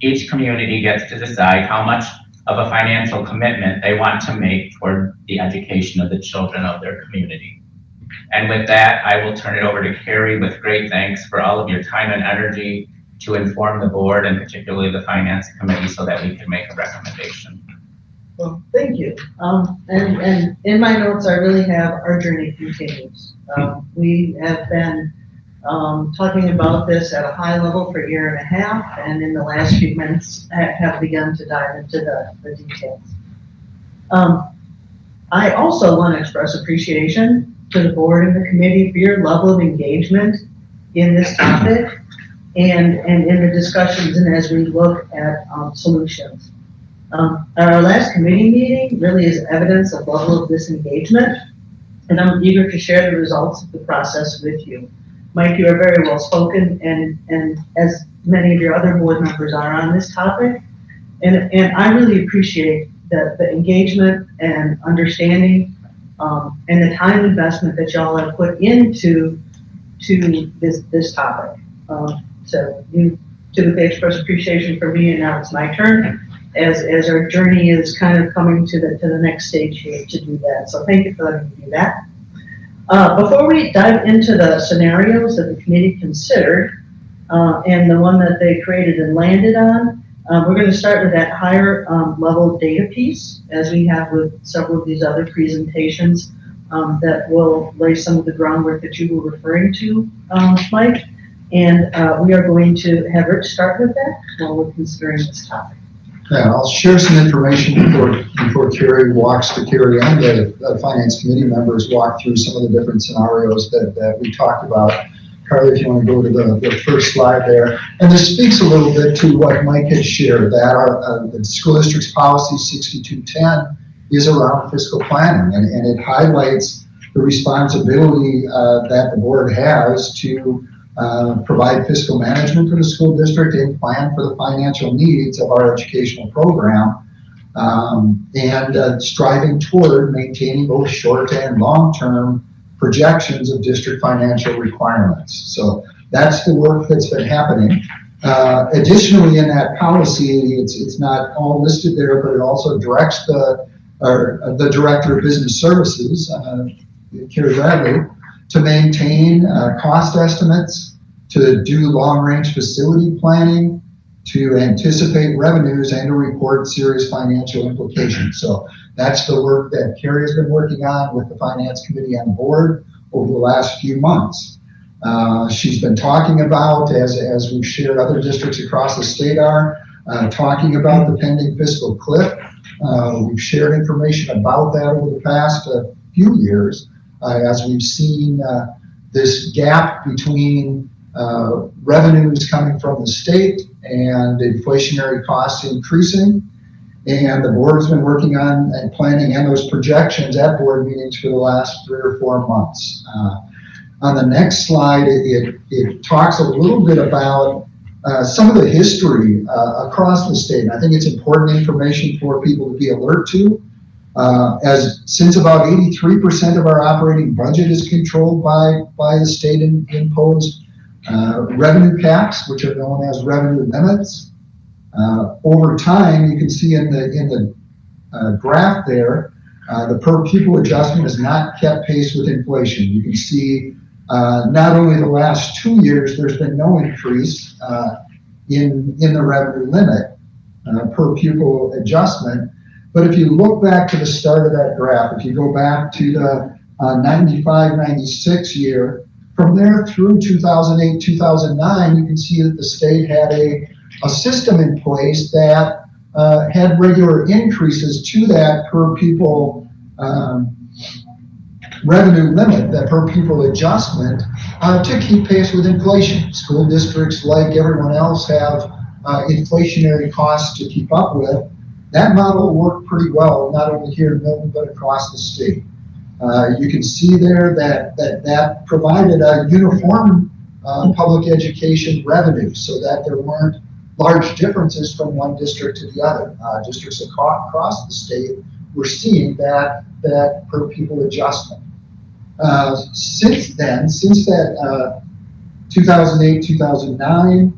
Each community gets to decide how much of a financial commitment they want to make toward the education of the children of their community. And with that, I will turn it over to Carrie with great thanks for all of your time and energy to inform the board and particularly the Finance Committee so that we can make a recommendation. Well, thank you. And in my notes, I really have our journey continues. We have been talking about this at a high level for a year and a half, and in the last few minutes have begun to dive into the details. I also want to express appreciation to the board and the committee for your level of engagement in this topic and in the discussions and as we look at solutions. Our last committee meeting really is evidence of level of this engagement, and I'm eager to share the results of the process with you. Mike, you are very well spoken, and as many of your other board members are on this topic, and I really appreciate the engagement and understanding and the time investment that y'all have put into this topic. So you typically express appreciation for me, and now it's my turn. As our journey is kind of coming to the next stage here to do that. So thank you for letting me do that. Before we dive into the scenarios that the committee considered and the one that they created and landed on, we're going to start with that higher level data piece, as we have with several of these other presentations that will lay some of the groundwork that you were referring to, Mike. And we are going to have Rich start with that while we're considering this topic. Yeah, I'll share some information before Carrie walks to Carrie and the Finance Committee members walk through some of the different scenarios that we talked about. Carly, if you want to go to the first slide there. And this speaks a little bit to what Mike had shared, that the school district's policy 6210 is around fiscal planning, and it highlights the responsibility that the board has to provide fiscal management for the school district and plan for the financial needs of our educational program, and striving toward maintaining both short and long-term projections of district financial requirements. So that's the work that's been happening. Additionally, in that policy, it's not all listed there, but it also directs the Director of Business Services, Carrie Bradley, to maintain cost estimates, to do long-range facility planning, to anticipate revenues, and to report serious financial implications. So that's the work that Carrie has been working on with the Finance Committee and the board over the last few months. She's been talking about, as we've shared, other districts across the state are, talking about the pending fiscal cliff. We've shared information about that over the past few years, as we've seen this gap between revenues coming from the state and inflationary costs increasing. And the board's been working on and planning and those projections at board meetings for the last 3 or 4 months. On the next slide, it talks a little bit about some of the history across the state. And I think it's important information for people to be alert to. Since about 83% of our operating budget is controlled by the state imposed revenue caps, which are known as revenue limits. Over time, you can see in the graph there, the per pupil adjustment has not kept pace with inflation. You can see not only the last 2 years, there's been no increase in the revenue limit per pupil adjustment. But if you look back to the start of that graph, if you go back to the 95-96 year, from there through 2008, 2009, you can see that the state had a system in place that had regular increases to that per pupil revenue limit, that per pupil adjustment, to keep pace with inflation. School districts, like everyone else, have inflationary costs to keep up with. That model worked pretty well, not only here in Milton, but across the state. You can see there that provided a uniform public education revenue, so that there weren't large differences from one district to the other. Districts across the state were seeing that per pupil adjustment. Since that 2008, 2009,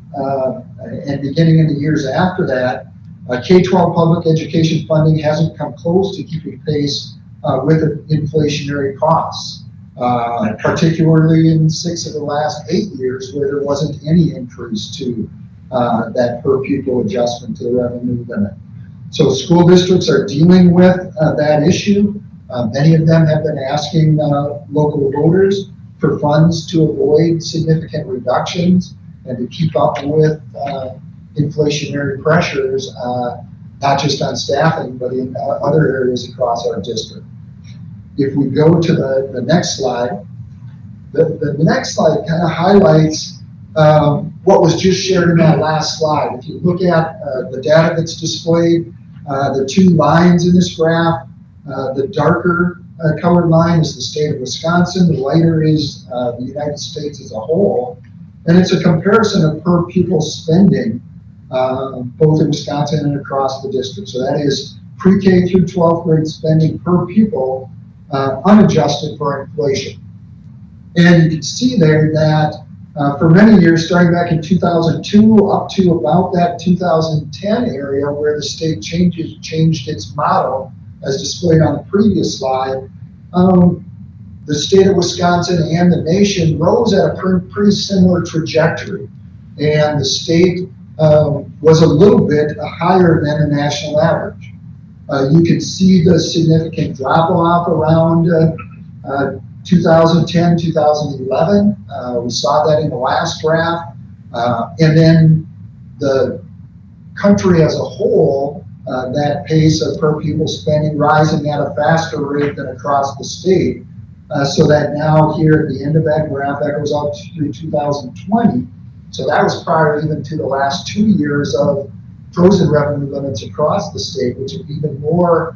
and beginning in the years after that, K-12 public education funding hasn't come close to keeping pace with inflationary costs, particularly in 6 of the last 8 years, where there wasn't any increase to that per pupil adjustment to the revenue limit. So school districts are dealing with that issue. Many of them have been asking local voters for funds to avoid significant reductions and to keep up with inflationary pressures, not just on staffing, but in other areas across our district. If we go to the next slide, the next slide kind of highlights what was just shared in that last slide. If you look at the data that's displayed, the 2 lines in this graph, the darker colored line is the state of Wisconsin, the lighter is the United States as a whole, and it's a comparison of per pupil spending both in Wisconsin and across the district. So that is pre-K through 12th grade spending per pupil, unadjusted for inflation. And you can see there that for many years, starting back in 2002 up to about that 2010 area, where the state changed its model, as displayed on the previous slide, the state of Wisconsin and the nation rose at a pretty similar trajectory. And the state was a little bit higher than the national average. You can see the significant drop off around 2010, 2011. We saw that in the last graph. And then the country as a whole that pace of per pupil spending rising at a faster rate than across the state. So that now here at the end of that graph, that goes up through 2020. So that was prior even to the last 2 years of frozen revenue limits across the state, which have even more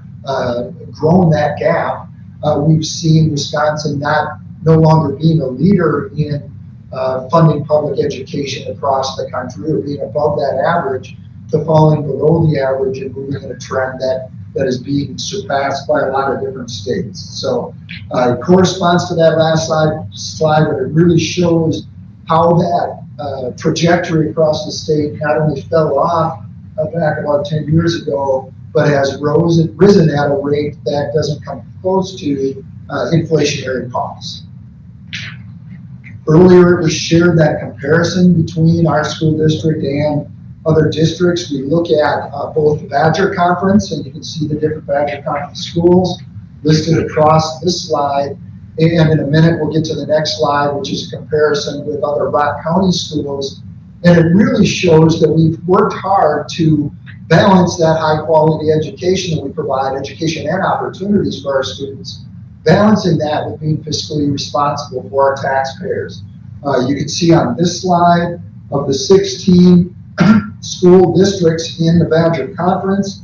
grown that gap. We've seen Wisconsin no longer being a leader in funding public education across the country, or being above that average, to falling below the average and moving in a trend that is being surpassed by a lot of different states. So it corresponds to that last slide, but it really shows how that trajectory across the state not only fell off back about 10 years ago, but has risen at a rate that doesn't come close to inflationary costs. Earlier, we shared that comparison between our school district and other districts. We look at both the Badger Conference, and you can see the different Badger Conference schools listed across this slide. And in a minute, we'll get to the next slide, which is a comparison with other Rock County schools. And it really shows that we've worked hard to balance that high quality education that we provide, education and opportunities for our students, balancing that with being fiscally responsible for our taxpayers. You can see on this slide of the 16 school districts in the Badger Conference.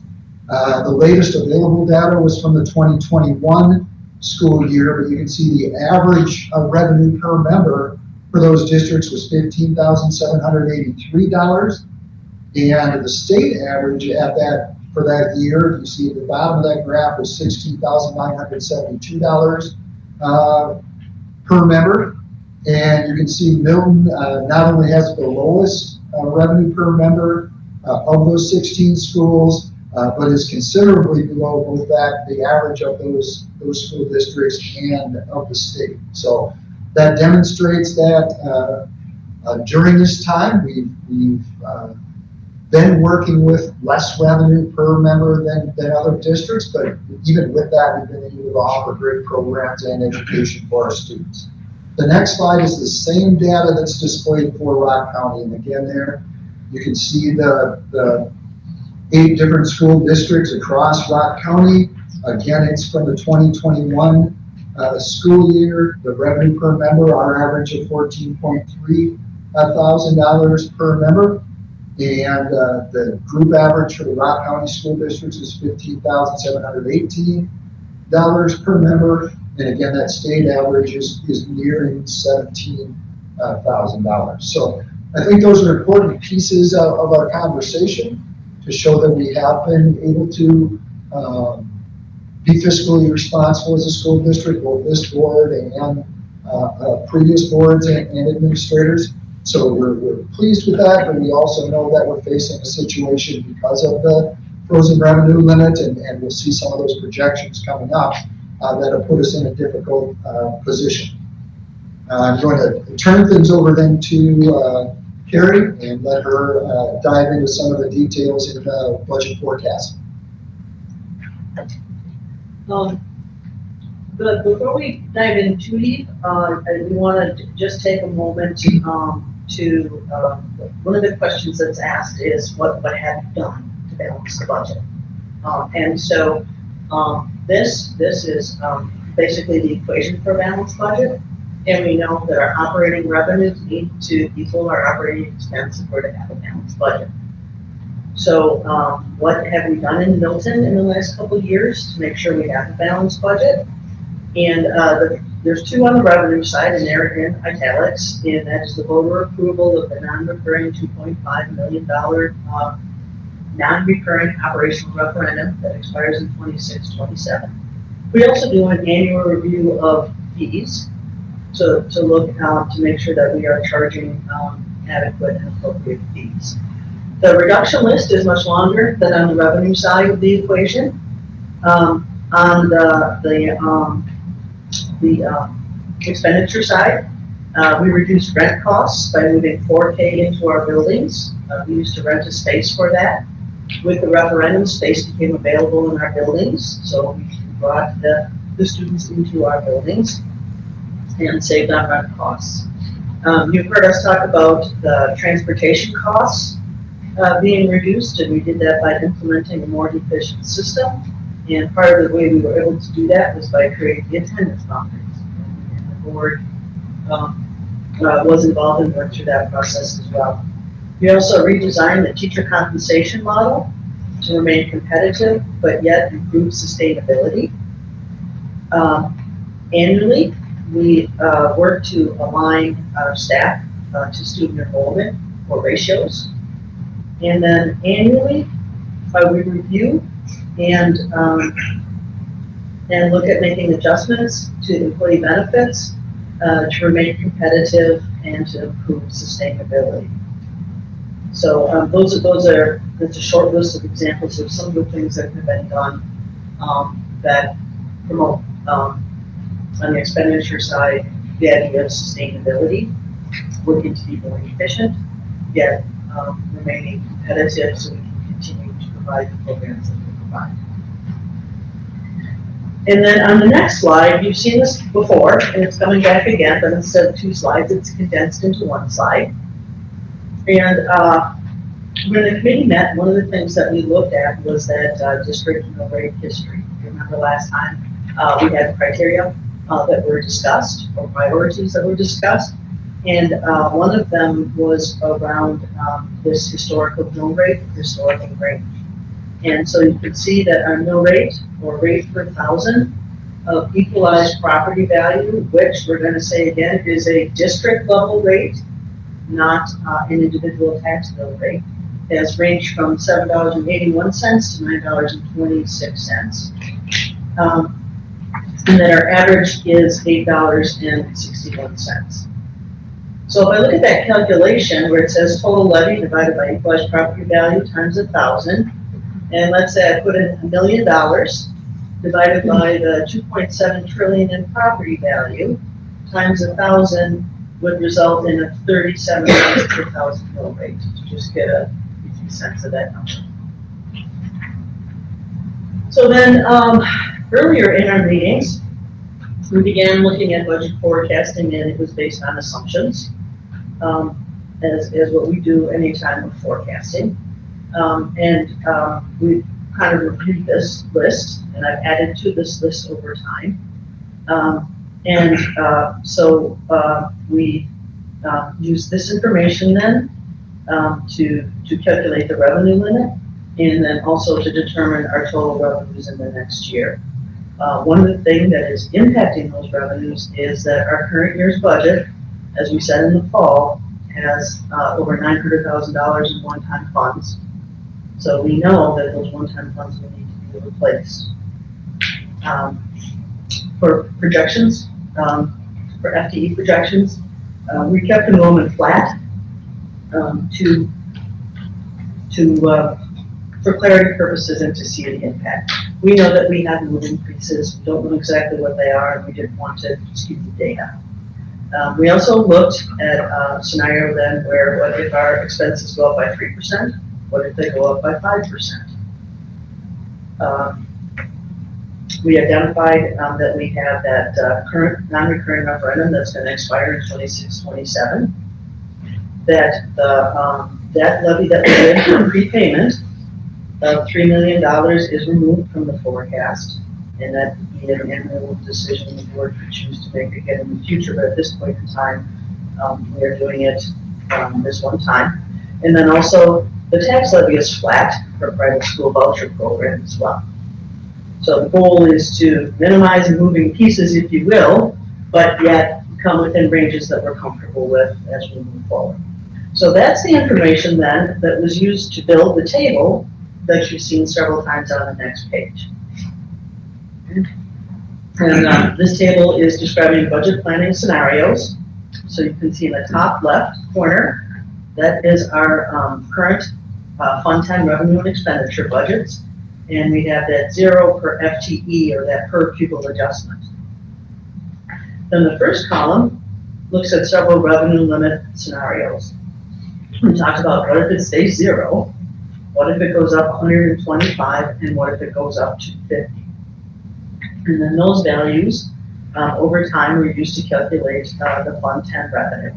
The latest available data was from the 2021 school year, but you can see the average revenue per member for those districts was $15,783, and the state average for that year, you see at the bottom of that graph, was $16,972 per member. And you can see Milton not only has the lowest revenue per member of those 16 schools, but is considerably below both the average of those school districts and of the state. So that demonstrates that during this time, we've been working with less revenue per member than other districts, but even with that, we've been able to offer great programs and education for our students. The next slide is the same data that's displayed for Rock County, and again there, you can see the 8 different school districts across Rock County. Again, it's from the 2021 school year. The revenue per member, our average of $14.3 thousand per member, and the group average for the Rock County school districts is $15,718 per member, and again, that state average is nearing $17,000. So I think those are important pieces of our conversation to show that we have been able to be fiscally responsible as a school district, both this board and previous boards and administrators. So we're pleased with that, but we also know that we're facing a situation because of the frozen revenue limit, and we'll see some of those projections coming up that'll put us in a difficult position. I'm going to turn things over then to Carrie and let her dive into some of the details in the budget forecast. But before we dive in too deep, we want to just take a moment to one of the questions that's asked is what have you done to balance the budget? And so this is basically the equation for a balanced budget. And we know that our operating revenues need to equal our operating expense in order to have a balanced budget. So what have we done in Milton in the last couple of years to make sure we have a balanced budget? And there's 2 on the revenue side, and they're in italics, and that is the voter approval of the non-recurring $2.5 million non-recurring operational referendum that expires in 26-27. We also do an annual review of fees, to look to make sure that we are charging adequate and appropriate fees. The reduction list is much longer than on the revenue side of the equation. On the expenditure side, we reduced rent costs by moving 4K into our buildings. We used to rent a space for that. With the referendum, space became available in our buildings, so we brought the students into our buildings and saved on rent costs. You've heard us talk about the transportation costs. being reduced, and we did that by implementing a more efficient system. And part of the way we were able to do that was by creating the attendance boundaries. And the board was involved and worked through that process as well. We also redesigned the teacher compensation model to remain competitive, but yet improve sustainability. Annually, we work to align our staff to student enrollment or ratios. And then annually, we review and look at making adjustments to employee benefits to remain competitive and to improve sustainability. So that's a short list of examples of some of the things that have been done that promote on the expenditure side the idea of sustainability, working to be more efficient, yet remaining competitive so we can continue to provide the programs that we provide. And then on the next slide, you've seen this before, and it's coming back again, but instead of 2 slides, it's condensed into 1 slide. And when the committee met, one of the things that we looked at was that district mill rate history. You remember last time we had criteria that were discussed, or priorities that were discussed, and one of them was around this historical mill rate, historical range. And so you can see that our mill rate, or rate per thousand of equalized property value, which we're going to say again is a district level rate, not an individual tax bill rate, has ranged from $7.81 to $9.26. And then our average is $8.61. So if I look at that calculation where it says total levy divided by equalized property value times 1,000, and let's say I put in $1 million divided by the 2.7 trillion in property value times 1,000 would result in a 37 cents per thousand mill rate, to just get a few cents of that number. So then earlier in our meetings, we began looking at budget forecasting, and it was based on assumptions, as what we do anytime we're forecasting. We've kind of reviewed this list, and I've added to this list over time. So we use this information then to calculate the revenue limit, and then also to determine our total revenues in the next year. One of the things that is impacting those revenues is that our current year's budget, as we said in the fall, has over $900,000 in one-time funds. So we know that those one-time funds will need to be replaced. For projections, for FTE projections, we kept enrollment flat for clarity purposes and to see the impact. We know that we have new increases. We don't know exactly what they are, and we didn't want to skew the data. We also looked at a scenario then where what if our expenses go up by 3%? What if they go up by 5%? We identified that we have that current non-recurring referendum that's going to expire in 26-27. That the debt levy that we did for prepayment of $3 million is removed from the forecast, and that would be an annual decision the board could choose to make again in the future. But at this point in time, we are doing it this one time. And then also, the tax levy is flat for private school voucher program as well. So the goal is to minimize moving pieces, if you will, but yet come within ranges that we're comfortable with as we move forward. So that's the information then that was used to build the table that you've seen several times on the next page. And this table is describing budget planning scenarios. So you can see in the top left corner, that is our current Fund 10 revenue and expenditure budgets. And we have that 0 per FTE, or that per pupil adjustment. Then the first column looks at several revenue limit scenarios. We talked about what if it stays 0, what if it goes up 125, and what if it goes up to 50. And then those values over time were used to calculate the Fund 10 revenue.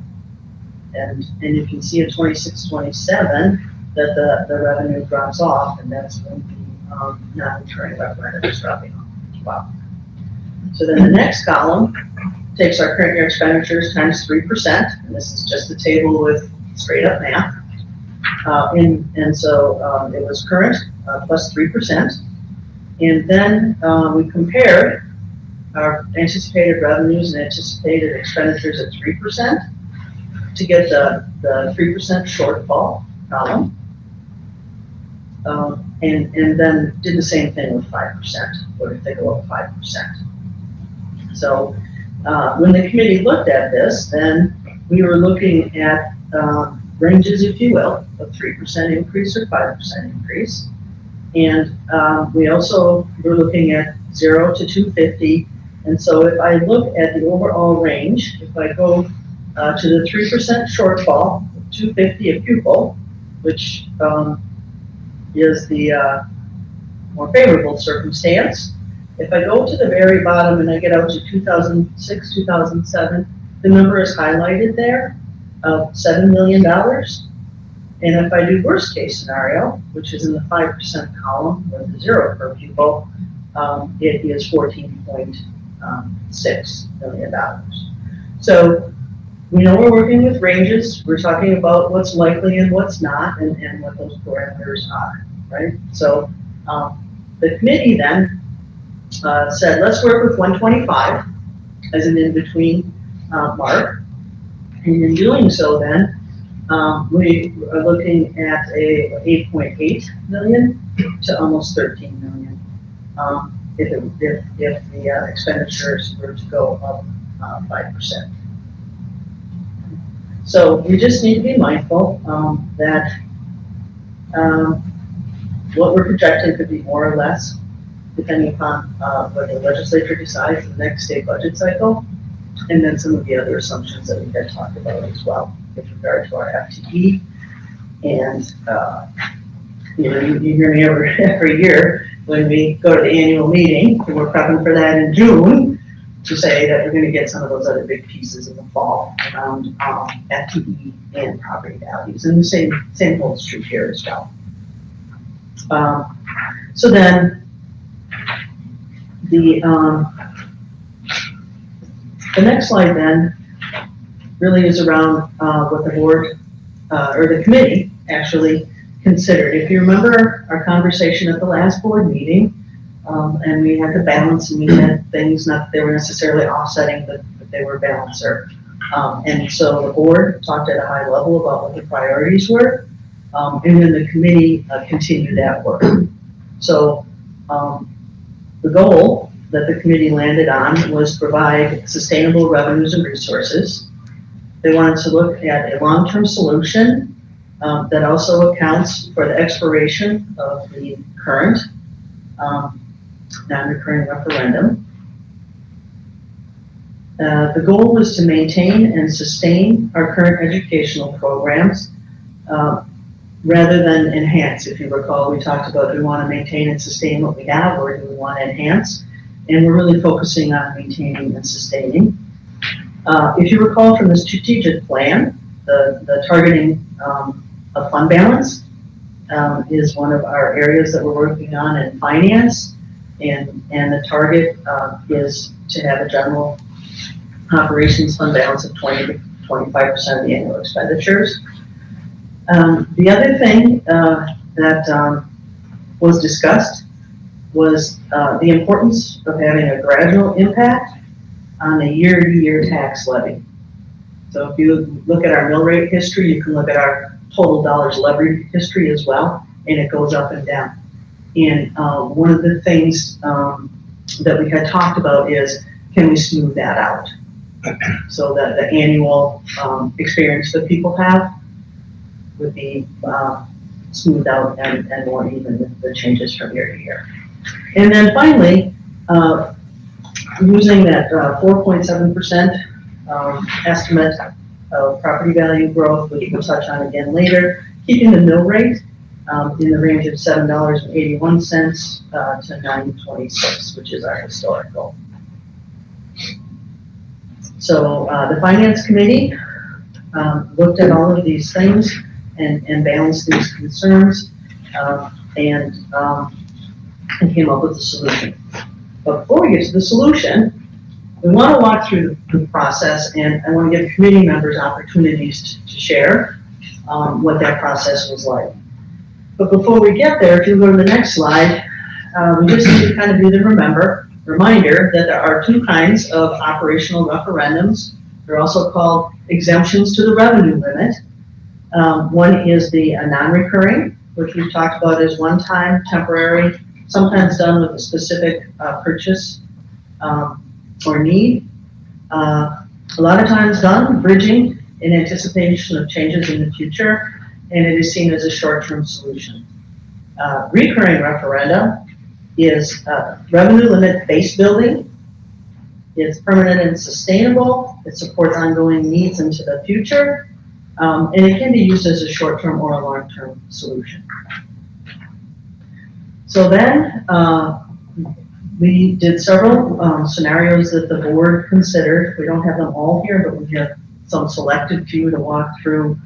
And you can see in 26-27, that the revenue drops off, and that's when the non-recurring referendum is dropping off as well. So then the next column takes our current year expenditures times 3%, and this is just a table with straight up math. And so it was current plus 3%. And then we compared our anticipated revenues and anticipated expenditures at 3% to get the 3% shortfall column. And then did the same thing with 5%. What if they go up 5%? So when the committee looked at this, then we were looking at ranges, if you will, of 3% increase or 5% increase. And we also were looking at 0 to 250. And so if I look at the overall range, if I go to the 3% shortfall, 250 a pupil, which is the more favorable circumstance. If I go to the very bottom and I get out to 2006, 2007, the number is highlighted there of $7 million. And if I do worst case scenario, which is in the 5% column with the 0 per pupil, it is $14.6 million. So we know we're working with ranges. We're talking about what's likely and what's not, and what those parameters are, right? So the committee then said, let's work with 125 as an in-between mark. And in doing so then, we are looking at a 8.8 million to almost 13 million if the expenditures were to go up 5%. So we just need to be mindful that what we're projecting could be more or less, depending upon what the legislature decides in the next state budget cycle, and then some of the other assumptions that we had talked about as well with regard to our FTE. And you hear me every year when we go to the annual meeting, and we're prepping for that in June, to say that we're going to get some of those other big pieces in the fall around FTE and property values, and the same holds true here as well. So then the next slide then really is around what the board or the committee actually considered. If you remember our conversation at the last board meeting, and we had to balance, and we had things, not that they were necessarily offsetting, but they were balancer. And so the board talked at a high level about what the priorities were, and then the committee continued that work. So the goal that the committee landed on was provide sustainable revenues and resources. They wanted to look at a long-term solution that also accounts for the expiration of the current non-recurring referendum. The goal was to maintain and sustain our current educational programs rather than enhance. If you recall, we talked about, do we want to maintain and sustain what we have, or do we want to enhance? And we're really focusing on maintaining and sustaining. If you recall from the strategic plan, the targeting of fund balance is one of our areas that we're working on in finance. And the target is to have a general operations fund balance of 20 to 25% of the annual expenditures. The other thing that was discussed was the importance of having a gradual impact on a year-to-year tax levy. So if you look at our mill rate history, you can look at our total dollars levied history as well, and it goes up and down. And one of the things that we had talked about is, can we smooth that out? So that the annual experience that people have would be smoothed out and more even with the changes from year to year. And then finally, using that 4.7% estimate of property value growth, which we'll touch on again later, keeping the mill rate in the range of $7.81 to $9.26, which is our historical. So the Finance Committee looked at all of these things and balance these concerns, and came up with a solution. But before we get to the solution, we want to walk through the process, and I want to give committee members opportunities to share what that process was like. But before we get there, if you go to the next slide, we just need to kind of do the reminder that there are two kinds of operational referendums. They're also called exemptions to the revenue limit. One is the non-recurring, which we've talked about as one-time, temporary, sometimes done with a specific purchase or need. A lot of times done bridging in anticipation of changes in the future, and it is seen as a short-term solution. Recurring referenda is revenue limit base building. It's permanent and sustainable. It supports ongoing needs into the future, and it can be used as a short-term or a long-term solution. So then we did several scenarios that the board considered. We don't have them all here, but we have some selected few to walk through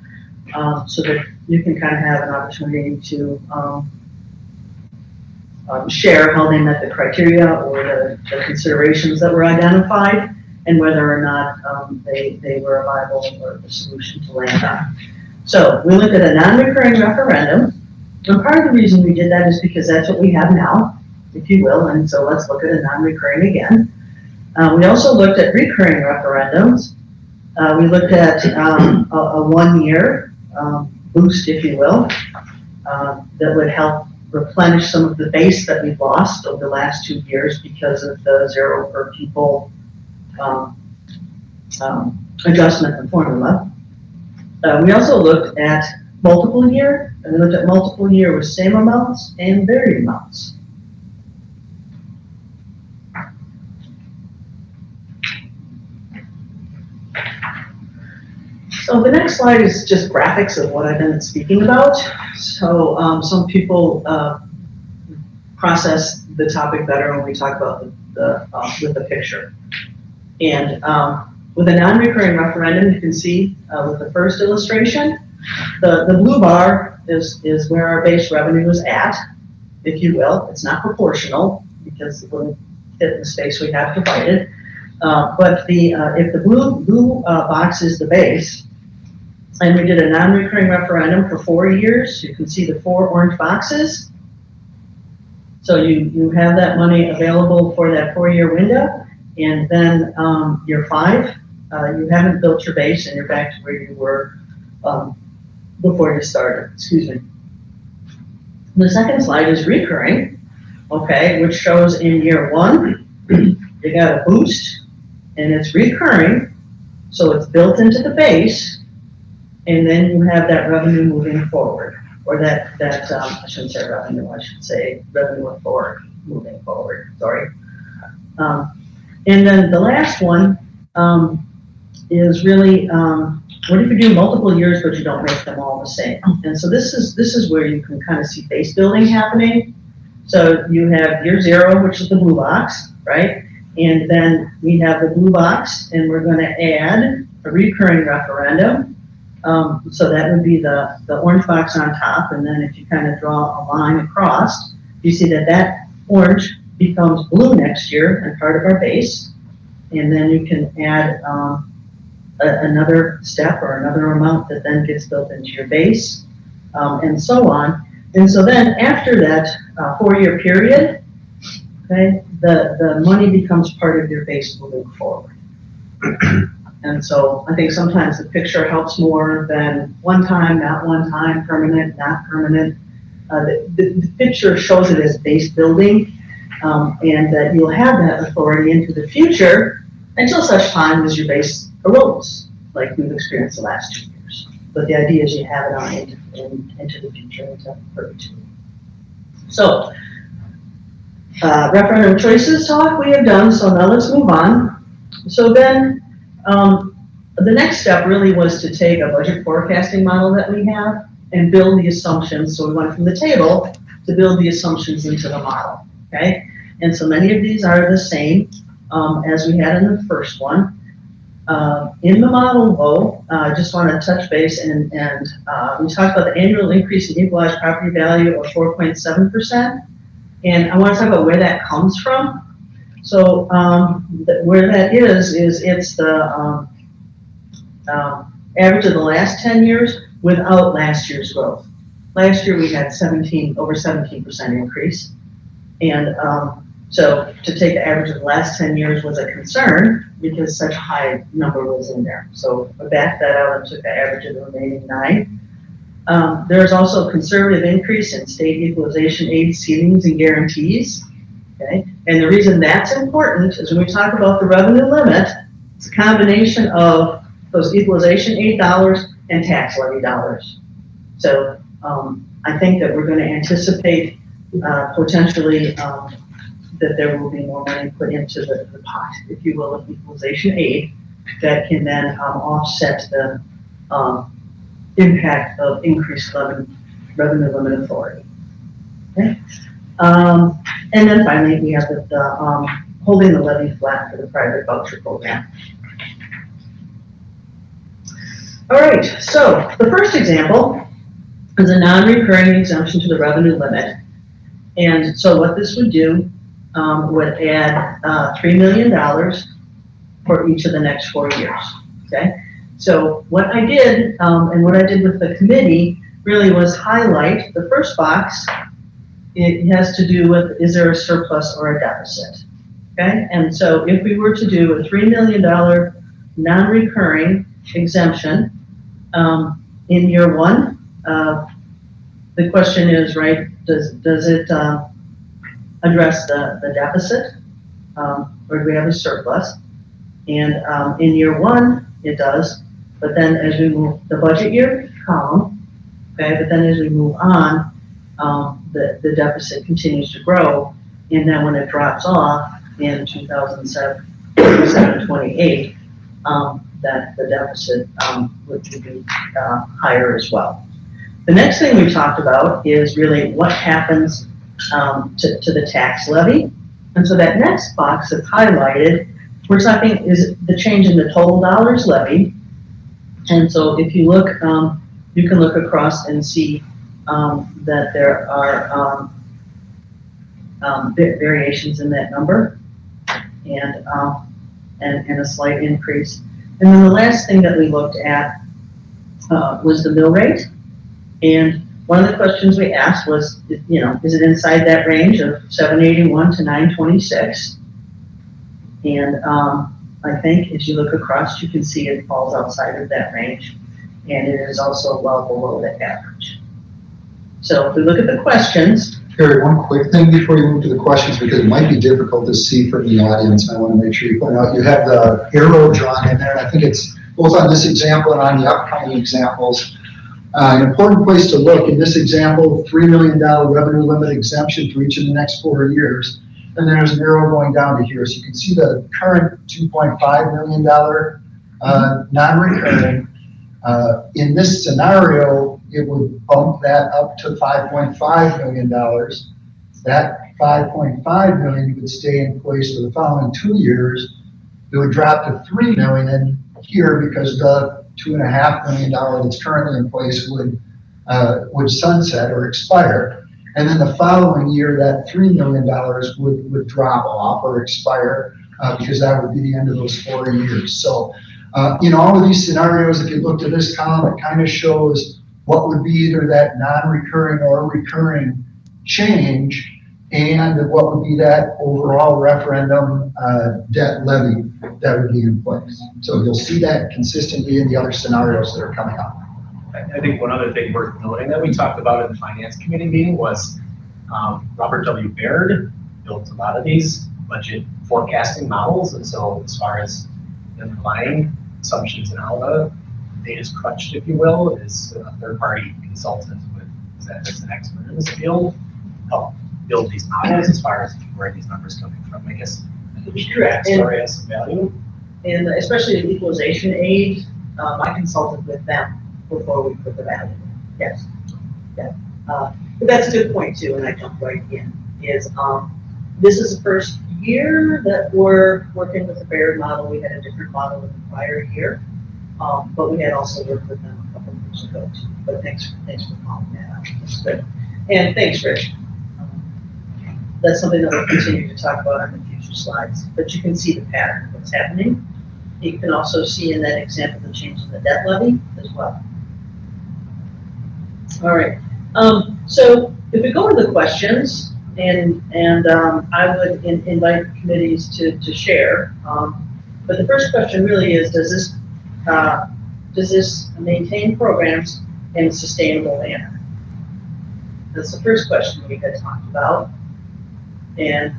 so that you can kind of have an opportunity to share how they met the criteria or the considerations that were identified and whether or not they were a viable or a solution to land on. So we looked at a non-recurring referendum, and part of the reason we did that is because that's what we have now, if you will, and so let's look at a non-recurring again. We also looked at recurring referendums. We looked at a 1 year boost, if you will, that would help replenish some of the base that we've lost over the last 2 years because of the zero per pupil adjustment and formula. We also looked at multiple year, and we looked at multiple year with same amounts and varied amounts. So the next slide is just graphics of what I've been speaking about. So some people process the topic better when we talk about with the picture. And with a non-recurring referendum, you can see with the first illustration, the blue bar is where our base revenue is at, if you will. It's not proportional because it wouldn't fit the space we have divided. But if the blue box is the base, and we did a non-recurring referendum for 4 years, you can see the 4 orange boxes. So you have that money available for that 4-year window, and then year 5, you haven't built your base and you're back to where you were before you started, excuse me. The second slide is recurring, okay, which shows in year 1, you got a boost, and it's recurring, so it's built into the base, and then you have that revenue moving forward, or that I shouldn't say revenue, I should say revenue forward, moving forward, sorry. And then the last one is really, what if you do multiple years but you don't make them all the same? And so this is where you can kind of see base building happening. So you have year 0, which is the blue box, right? And then we have the blue box, and we're going to add a recurring referendum. So that would be the orange box on top, and then if you kind of draw a line across, you see that orange becomes blue next year and part of our base, and then you can add another step or another amount that then gets built into your base, and so on. And so then after that 4-year period, okay, the money becomes part of your base moving forward. And so I think sometimes the picture helps more than one time, not one time, permanent, not permanent. The picture shows it as base building, and that you'll have that authority into the future until such time as your base erodes, like we've experienced the last 2 years. But the idea is you have it on into the future, into perpetuity. So, referendum choices talk we have done, so now let's move on. So then, the next step really was to take a budget forecasting model that we have and build the assumptions. So we went from the table to build the assumptions into the model, okay? And so many of these are the same as we had in the first one. In the model though, I just want to touch base and we talked about the annual increase in equalized property value of 4.7%. And I want to talk about where that comes from. So where that is it's the average of the last 10 years without last year's growth. Last year we had over 17% increase. And so to take the average of the last 10 years was a concern because such a high number was in there. So I backed that out and took the average of the remaining 9. There's also a conservative increase in state equalization aid ceilings and guarantees. Okay, and the reason that's important is when we talk about the revenue limit, it's a combination of those equalization aid dollars and tax levy dollars. So I think that we're going to anticipate potentially that there will be more money put into the pot, if you will, of equalization aid that can then offset the impact of increased revenue limit authority. Okay. And then finally, we have the holding the levy flat for the private voucher program. All right, so the first example is a non-recurring exemption to the revenue limit. And so what this would do would add $3 million for each of the next 4 years, okay? So what I did, and what I did with the committee, really was highlight the first box. It has to do with, is there a surplus or a deficit, okay? And so if we were to do a $3 million non-recurring exemption in year 1, the question is, right, does it address the deficit, or do we have a surplus? And in year 1, it does, but then as we move the budget year column, okay, but then as we move on, the deficit continues to grow, and then when it drops off in 2027-28, that the deficit would be higher as well. The next thing we talked about is really what happens to the tax levy. And so that next box that's highlighted, we're talking is the change in the total dollars levied. And so if you look, you can look across and see that there are variations in that number and a slight increase. And then the last thing that we looked at was the mill rate. And one of the questions we asked was, you know, is it inside that range of 781 to 926? And I think as you look across, you can see it falls outside of that range, and it is also well below the average. So if we look at the questions. Harry, one quick thing before you move to the questions, because it might be difficult to see from the audience. I want to make sure you point out, you have the arrow drawn in there, and I think it's both on this example and on the upcoming examples. An important place to look in this example, $3 million revenue limit exemption for each of the next 4 years. And there's an arrow going down to here. So you can see the current $2.5 million non-recurring. In this scenario, it would bump that up to $5.5 million. That $5.5 million would stay in place for the following 2 years. It would drop to $3 million here because the $2.5 million that's currently in place would sunset or expire. And then the following year, that $3 million would drop off or expire because that would be the end of those 4 years. So in all of these scenarios, if you look to this column, it kind of shows what would be either that non-recurring or recurring change and what would be that overall referendum debt levy that would be in place. So you'll see that consistently in the other scenarios that are coming up. I think one other thing worth noting that we talked about in the finance committee meeting was Robert W. Baird built a lot of these budget forecasting models, and so as far as the underlying assumptions and how the data is crunched, if you will, is a third-party consultant that's an expert in this field help build these models as far as where these numbers coming from. I guess Correct. Story has some value. And especially in equalization aid, I consulted with them before we put the value in. Yes. Yeah. But that's a good point too, and I jumped right in, is This is the first year that we're working with the Baird model. We had a different model in the prior year. But we had also worked with them a couple of years ago too. But thanks for calling that out. That's good. And thanks, Rich. That's something that we'll continue to talk about on the future slides. But you can see the pattern of what's happening. You can also see in that example the change in the debt levy as well. All right. So if we go to the questions, and I would invite committees to share. But the first question really is, does this maintain programs in a sustainable manner? That's the first question we had talked about. And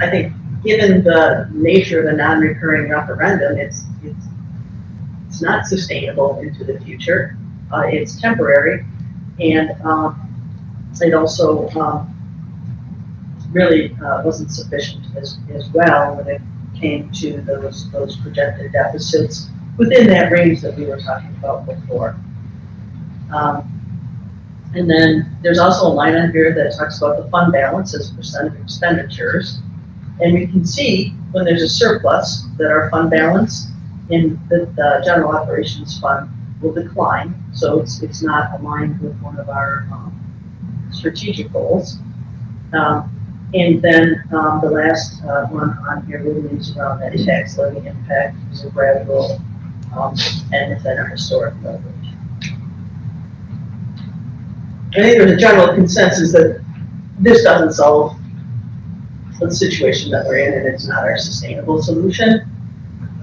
I think given the nature of a non-recurring referendum, it's not sustainable into the future. It's temporary, and it also really wasn't sufficient as well when it came to those projected deficits within that range that we were talking about before. And then there's also a line on here that talks about the fund balance as a percent of expenditures. And we can see when there's a surplus that our fund balance in the general operations fund will decline. So it's not aligned with one of our strategic goals. And then the last one on here really is around that tax levy impact is a gradual and within our historic leverage. I think there's a general consensus that this doesn't solve the situation that we're in, and it's not our sustainable solution.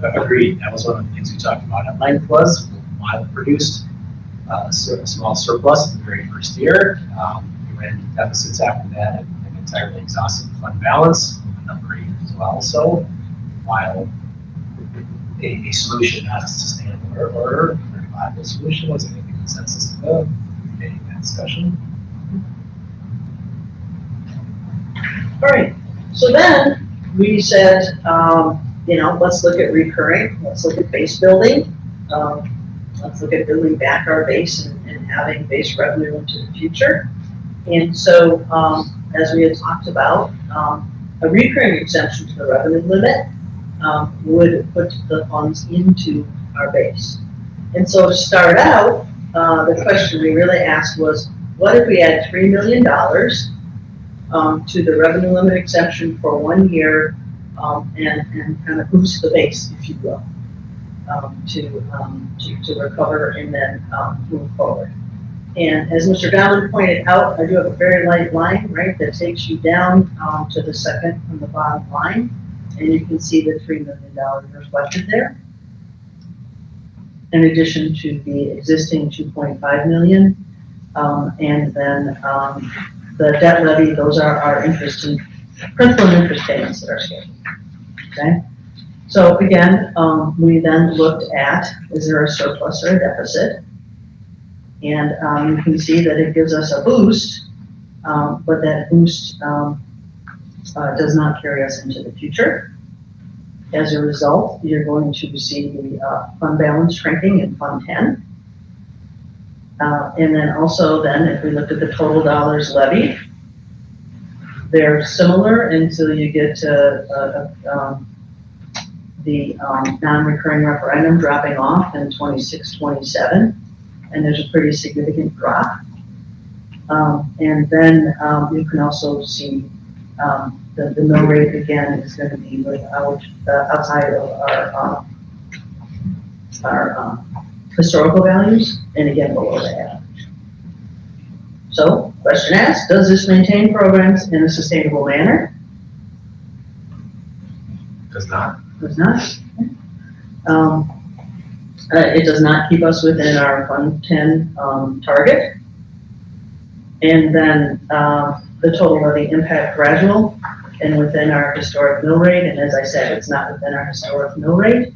Agreed. That was one of the things we talked about at length was why we produced a small surplus in the very first year. We ran deficits after that and an entirely exhausted fund balance in a number of years as well. So while a solution, not a sustainable or a viable solution, was I think the consensus of the discussion. All right, so then we said, let's look at recurring, let's look at base building, let's look at building back our base and having base revenue into the future. And so, as we had talked about, a recurring exemption to the revenue limit would put the funds into our base. And so to start out, the question we really asked was, what if we add $3 million to the revenue limit exemption for 1 year and kind of boost the base, if you will, to recover and then move forward. And as Mr. Gowan pointed out, I do have a very light line, right, that takes you down to the second from the bottom line, and you can see the $3 million reflected there. In addition to the existing 2.5 million, and then the debt levy, those are our principal and interest payments that are scheduled. Okay, so again, we then looked at, is there a surplus or a deficit? And you can see that it gives us a boost, but that boost does not carry us into the future. As a result, you're going to see the fund balance shrinking in Fund 10. And then also then, if we look at the total dollars levied, they're similar until you get to the non-recurring referendum dropping off in 26-27, and there's a pretty significant drop. And then you can also see the mill rate again is going to be outside of our historical values, and again below the average. So, question asked: does this maintain programs in a sustainable manner? Does not. Does not. It does not keep us within our Fund 10 target, and then the total levy impact gradual and within our historic mill rate, and as I said, it's not within our historic mill rate,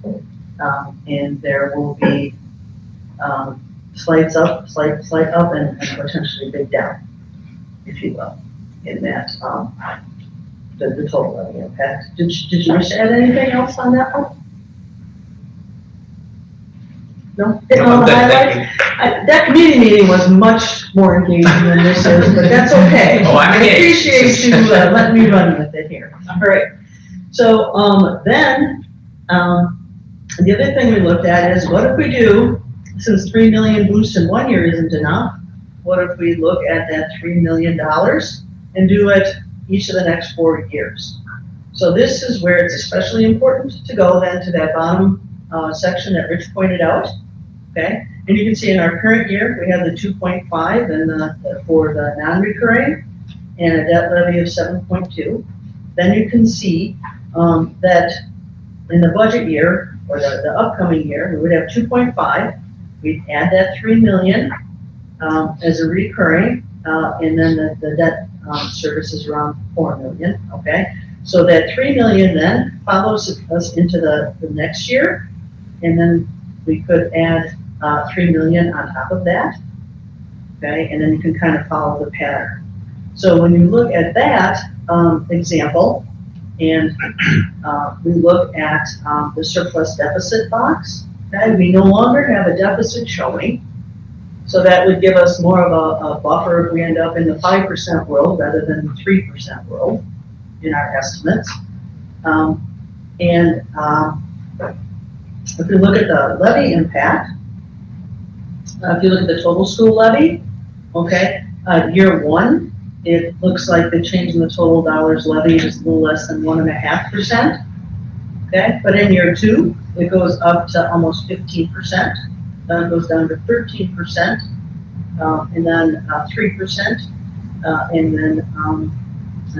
and there will be slight up and potentially big down, if you will, in that the total levy impact. Did you wish to add anything else on that one? No? Hitting all the highlights? That committee meeting was much more engaging than this is, but that's okay. Oh, I'm I engaged. appreciate you letting me run with it here. All right. So, the other thing we looked at is what if we do, since 3 million boost in 1 year isn't enough, what if we look at that $3 million and do it each of the next 4 years? So this is where it's especially important to go then to that bottom section that Rich pointed out, okay? And you can see in our current year, we have the 2.5 and for the non-recurring and a debt levy of 7.2. Then you can see that in the budget year or the upcoming year, we would have 2.5. We'd add that 3 million as a recurring, and then the debt service is around 4 million, okay? So that 3 million then follows us into the next year, and then we could add 3 million on top of that, okay? And then you can kind of follow the pattern. So when you look at that example, and we look at the surplus deficit box, okay? We no longer have a deficit showing, so that would give us more of a buffer if we end up in the 5% world rather than the 3% world in our estimates. If we look at the levy impact, if you look at the total school levy, okay, year 1, it looks like the change in the total dollars levied is a little less than 1.5%, okay? But in year 2, it goes up to almost 15%, then it goes down to 13%, and then 3%, and then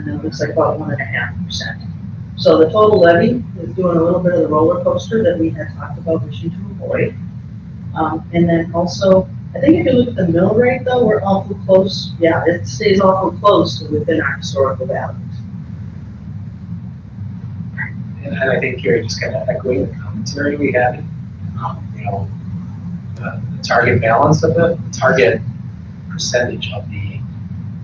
it looks like about 1.5%. So the total levy is doing a little bit of the roller coaster that we had talked about wishing to avoid. And then also, I think if you look at the mill rate though, we're awful close. Yeah, it stays awful close to within our historical values. And I think here, just kind of echoing the commentary we had, the target balance of the target percentage of the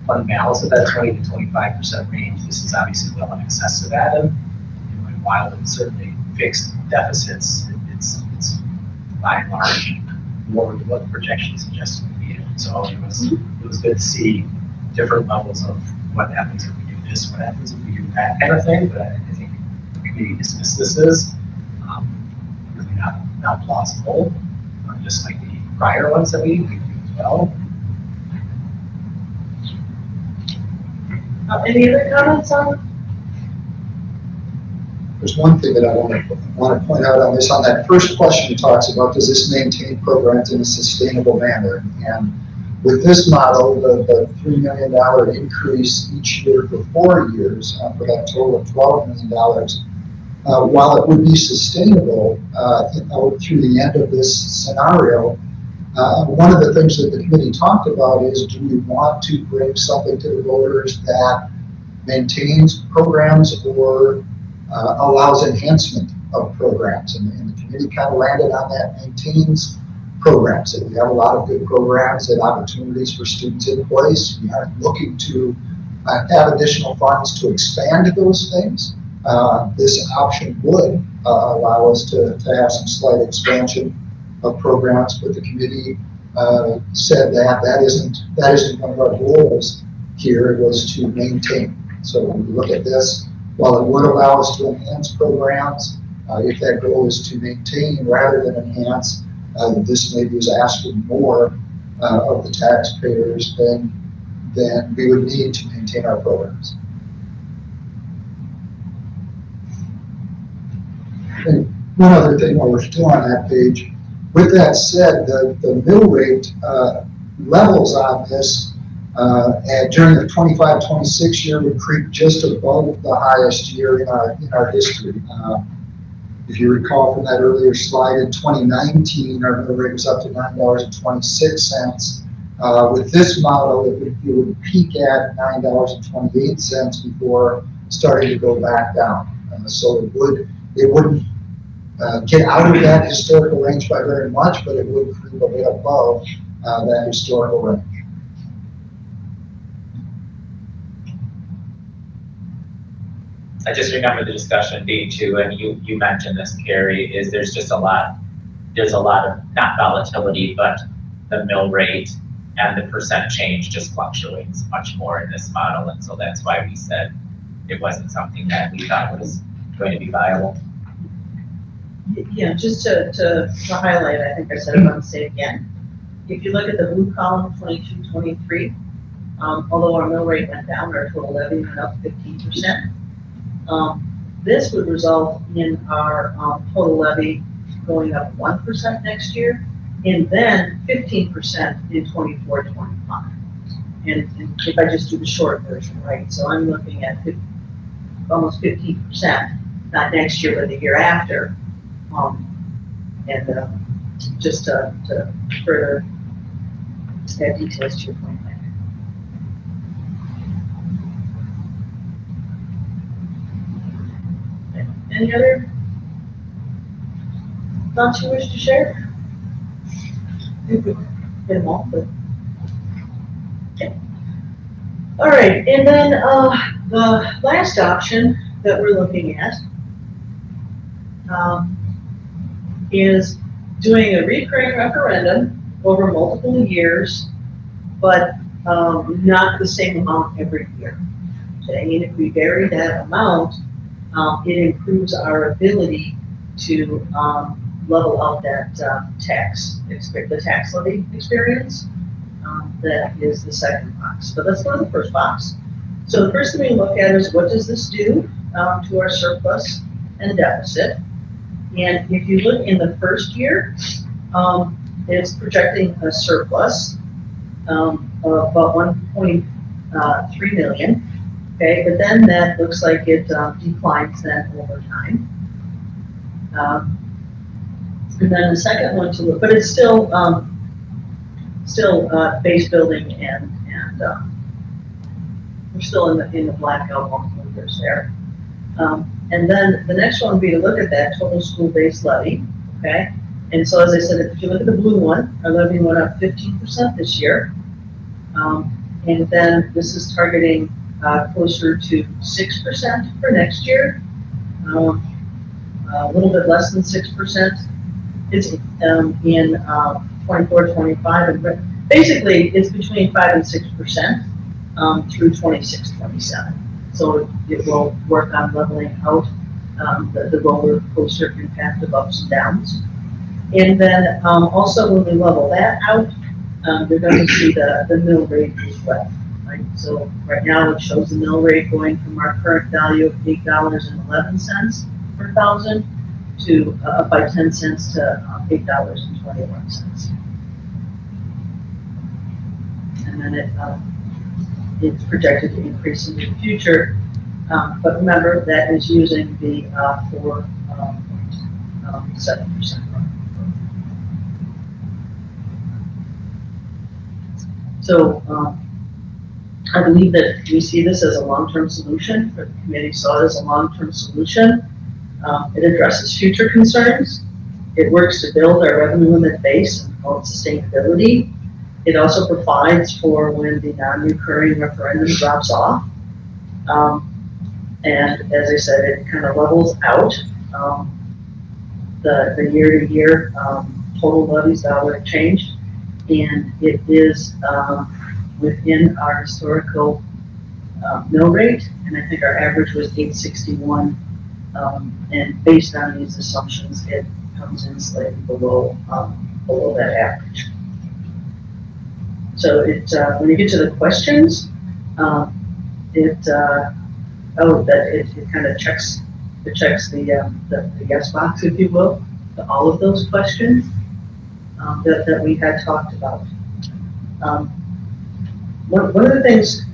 fund balance of that 20 to 25% range. This is obviously well in excess of that. And while it's certainly fixed deficits, it's by and large more than what the projections suggest it would be. So it was good to see different levels of what happens if we do this, what happens if we do that kind of thing. But I think the committee dismissed this as really not plausible, just like the prior ones that we do as well. Any other comments on? There's one thing that I want to point out on this. On that first question, it talks about, does this maintain programs in a sustainable manner? And with this model, the $3 million increase each year for 4 years for that total of $12 million, while it would be sustainable through the end of this scenario, one of the things that the committee talked about is, do we want to bring something to the voters that maintains programs or allows enhancement of programs? And the committee kind of landed on that maintains programs. And we have a lot of good programs and opportunities for students in place. We aren't looking to have additional funds to expand those things. This option would allow us to have some slight expansion of programs, but the committee said that isn't one of our goals here. It was to maintain. So when we look at this, while it would allow us to enhance programs, if that goal is to maintain rather than enhance, this maybe is asking more of the taxpayers than we would need to maintain our programs. And one other thing while we're still on that page, with that said, the mill rate levels on this and during the 25-26 year would creep just above the highest year in our history. If you recall from that earlier slide, in 2019, our mill rate was up to $9.26. With this model, it would peak at $9.28 before starting to go back down. So it wouldn't get out of that historical range by very much, but it would creep a bit above that historical range. I just remember the discussion being too, and you mentioned this, Carrie, is there's a lot of not volatility, but the mill rate and the percent change just fluctuates much more in this model. And so that's why we said it wasn't something that we thought was going to be viable. Yeah, just to highlight, I think I said it, I'm gonna say it again. If you look at the blue column, 22, 23, although our mill rate went down, our total levy went up 15%. This would result in our total levy going up 1% next year, and then 15% in 24, 25. And if I just do the short version, right? So I'm looking at almost 15%, not next year, but the year after. Just to further add details to your point there. Any other thoughts you wish to share? You could hit them all, but. Okay. All right, and then the last option that we're looking at is doing a recurring referendum over multiple years, but not the same amount every year. Okay, and if we vary that amount, it improves our ability to level out that the tax levy experience. That is the second box, but let's go to the first box. So the first thing we look at is what does this do to our surplus and deficit? And if you look in the first year, it's projecting a surplus of about 1.3 million. Okay, but then that looks like it declines then over time. And then the second one to look, but it's still base building and we're still in the blackout multiple years there. And then the next one would be to look at that total school-based levy, okay? And so as I said, if you look at the blue one, our levy went up 15% this year. And then this is targeting closer to 6% for next year. A little bit less than 6%. It's in 24, 25, and basically it's between 5 and 6% through 26, 27. So it will work on leveling out the roller coaster impact of ups and downs. And then also when we level that out, you're going to see the mill rate as well, right? So right now it shows the mill rate going from our current value of $8.11 per thousand to up by 10 cents to $8.21. And then it's projected to increase in the future. But remember, that is using the 4.7%. So I believe that we see this as a long-term solution, or the committee saw it as a long-term solution. It addresses future concerns. It works to build our revenue limit base and promote sustainability. It also provides for when the non-recurring referendum drops off. And as I said, it kind of levels out the year-to-year total levies dollar change. And it is within our historical mill rate. And I think our average was 861. And based on these assumptions, it comes in slightly below that average. So when you get to the questions, it kind of checks the yes box, if you will, to all of those questions that we had talked about. One of the things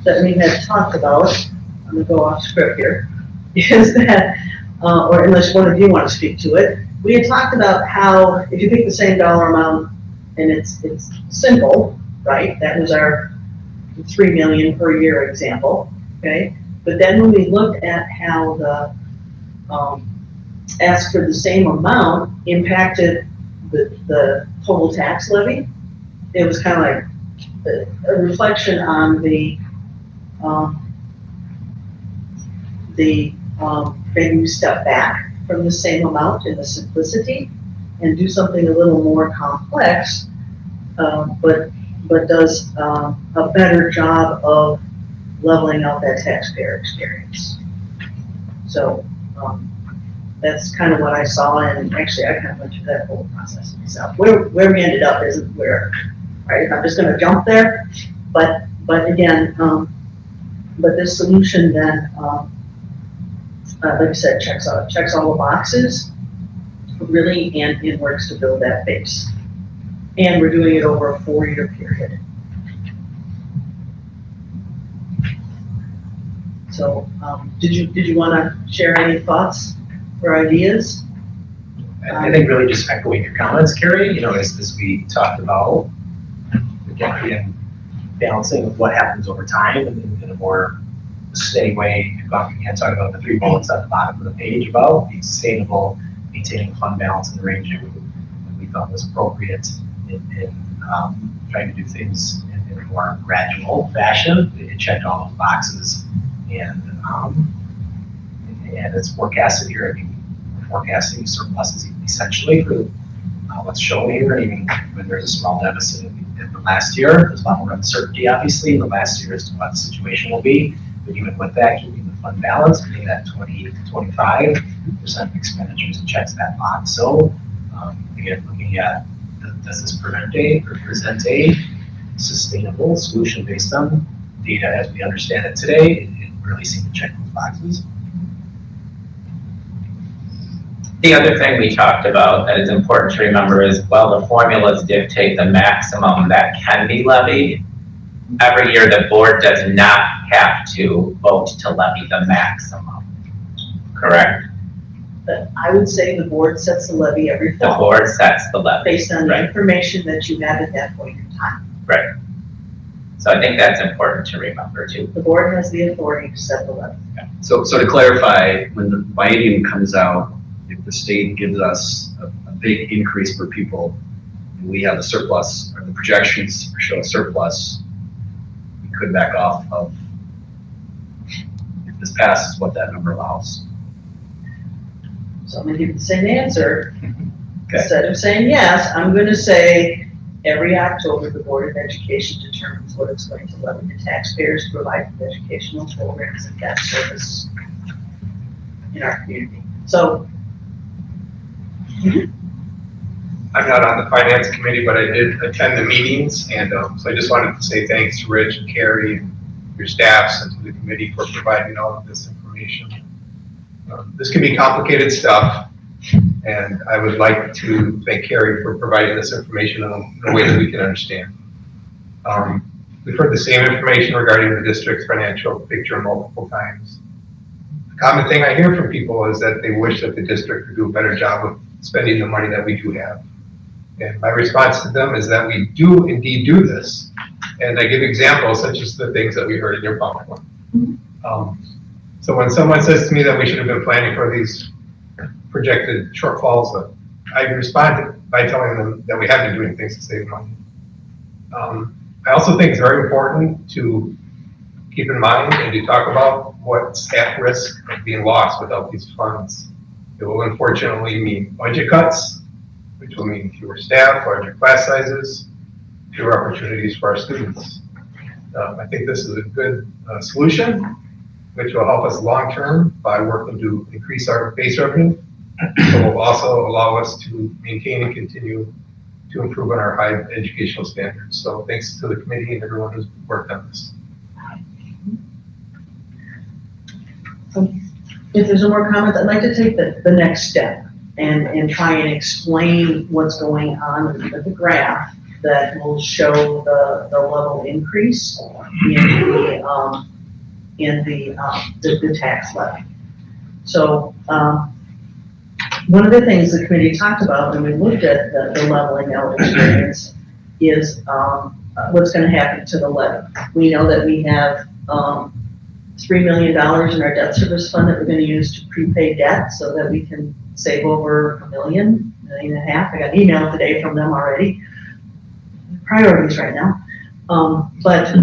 that we had talked about, I'm going to go off script here, is that, or unless one of you want to speak to it, we had talked about how if you pick the same dollar amount and it's simple, right? That was our 3 million per year example, okay? But then when we looked at how the ask for the same amount impacted the total tax levy, it was kind of like a reflection on maybe we step back from the same amount in the simplicity and do something a little more complex but does a better job of leveling out that taxpayer experience. So, that's kind of what I saw, and actually I kind of went through that whole process myself. Where we ended up isn't where, right? I'm just gonna jump there, but again, but this solution then, like I said, checks all the boxes, really, and it works to build that base. And we're doing it over a 4-year period. So, did you want to share any thoughts or ideas? I think really just echoing your comments, Carrie, you know, as we talked about, again, balancing with what happens over time in a more steady way. Again, talking about the 3 bullets at the bottom of the page about being sustainable, maintaining fund balance in the range that we thought was appropriate in trying to do things in a more gradual fashion. It checked all those boxes, and it's forecasted here. I mean, we're forecasting surpluses essentially for what's shown here, even when there's a small deficit in the last year. There's a lot more uncertainty, obviously, in the last year as to what the situation will be. But even with that, keeping the fund balance, being that 20 to 25% of expenditures, it checks that box. So, again, looking at does this present a sustainable solution based on data as we understand it today? It really seemed to check those boxes. The other thing we talked about that is important to remember is, while the formulas dictate the maximum that can be levied, every year the board does not have to vote to levy the maximum, correct? But I would say the board sets the levy every The fall. board sets the levy. Based on the Right. information that you have at that point in time. Right. So I think that's important to remember too. The board has the authority to set the levy. So to clarify, when the biennium comes out, if the state gives us a big increase for people, and we have a surplus, or the projections show a surplus, we could back off of, if this passes, what that number allows. So I'm gonna give you the same answer. Okay. Instead of saying yes, I'm gonna say every October, the Board of Education determines what it's going to levy the taxpayers to provide for educational programs and debt service in our community. So. I'm not on the finance committee, but I did attend the meetings, and so I just wanted to say thanks to Rich and Carrie and your staffs and to the committee for providing all of this information. This can be complicated stuff, and I would like to thank Carrie for providing this information in a way that we can understand. We've heard the same information regarding the district's financial picture multiple times. The common thing I hear from people is that they wish that the district could do a better job of spending the money that we do have. And my response to them is that we do indeed do this. And I give examples such as the things that we heard in your PowerPoint. So when someone says to me that we should have been planning for these projected shortfalls, I respond by telling them that we have been doing things to save money. I also think it's very important to keep in mind and to talk about what's at risk of being lost without these funds. It will unfortunately mean budget cuts, which will mean fewer staff, larger class sizes, fewer opportunities for our students. I think this is a good solution, which will help us long-term by working to increase our base revenue, but will also allow us to maintain and continue to improve on our high educational standards. So thanks to the committee and everyone who's worked on this. If there's no more comments, I'd like to take the next step and try and explain what's going on with the graph that will show the level increase in the tax levy. So one of the things the committee talked about when we looked at the leveling out experience is what's going to happen to the levy. We know that we have $3 million in our debt service fund that we're going to use to prepay debt so that we can save over $1.5 million. I got an email today from them already. Priorities right now. But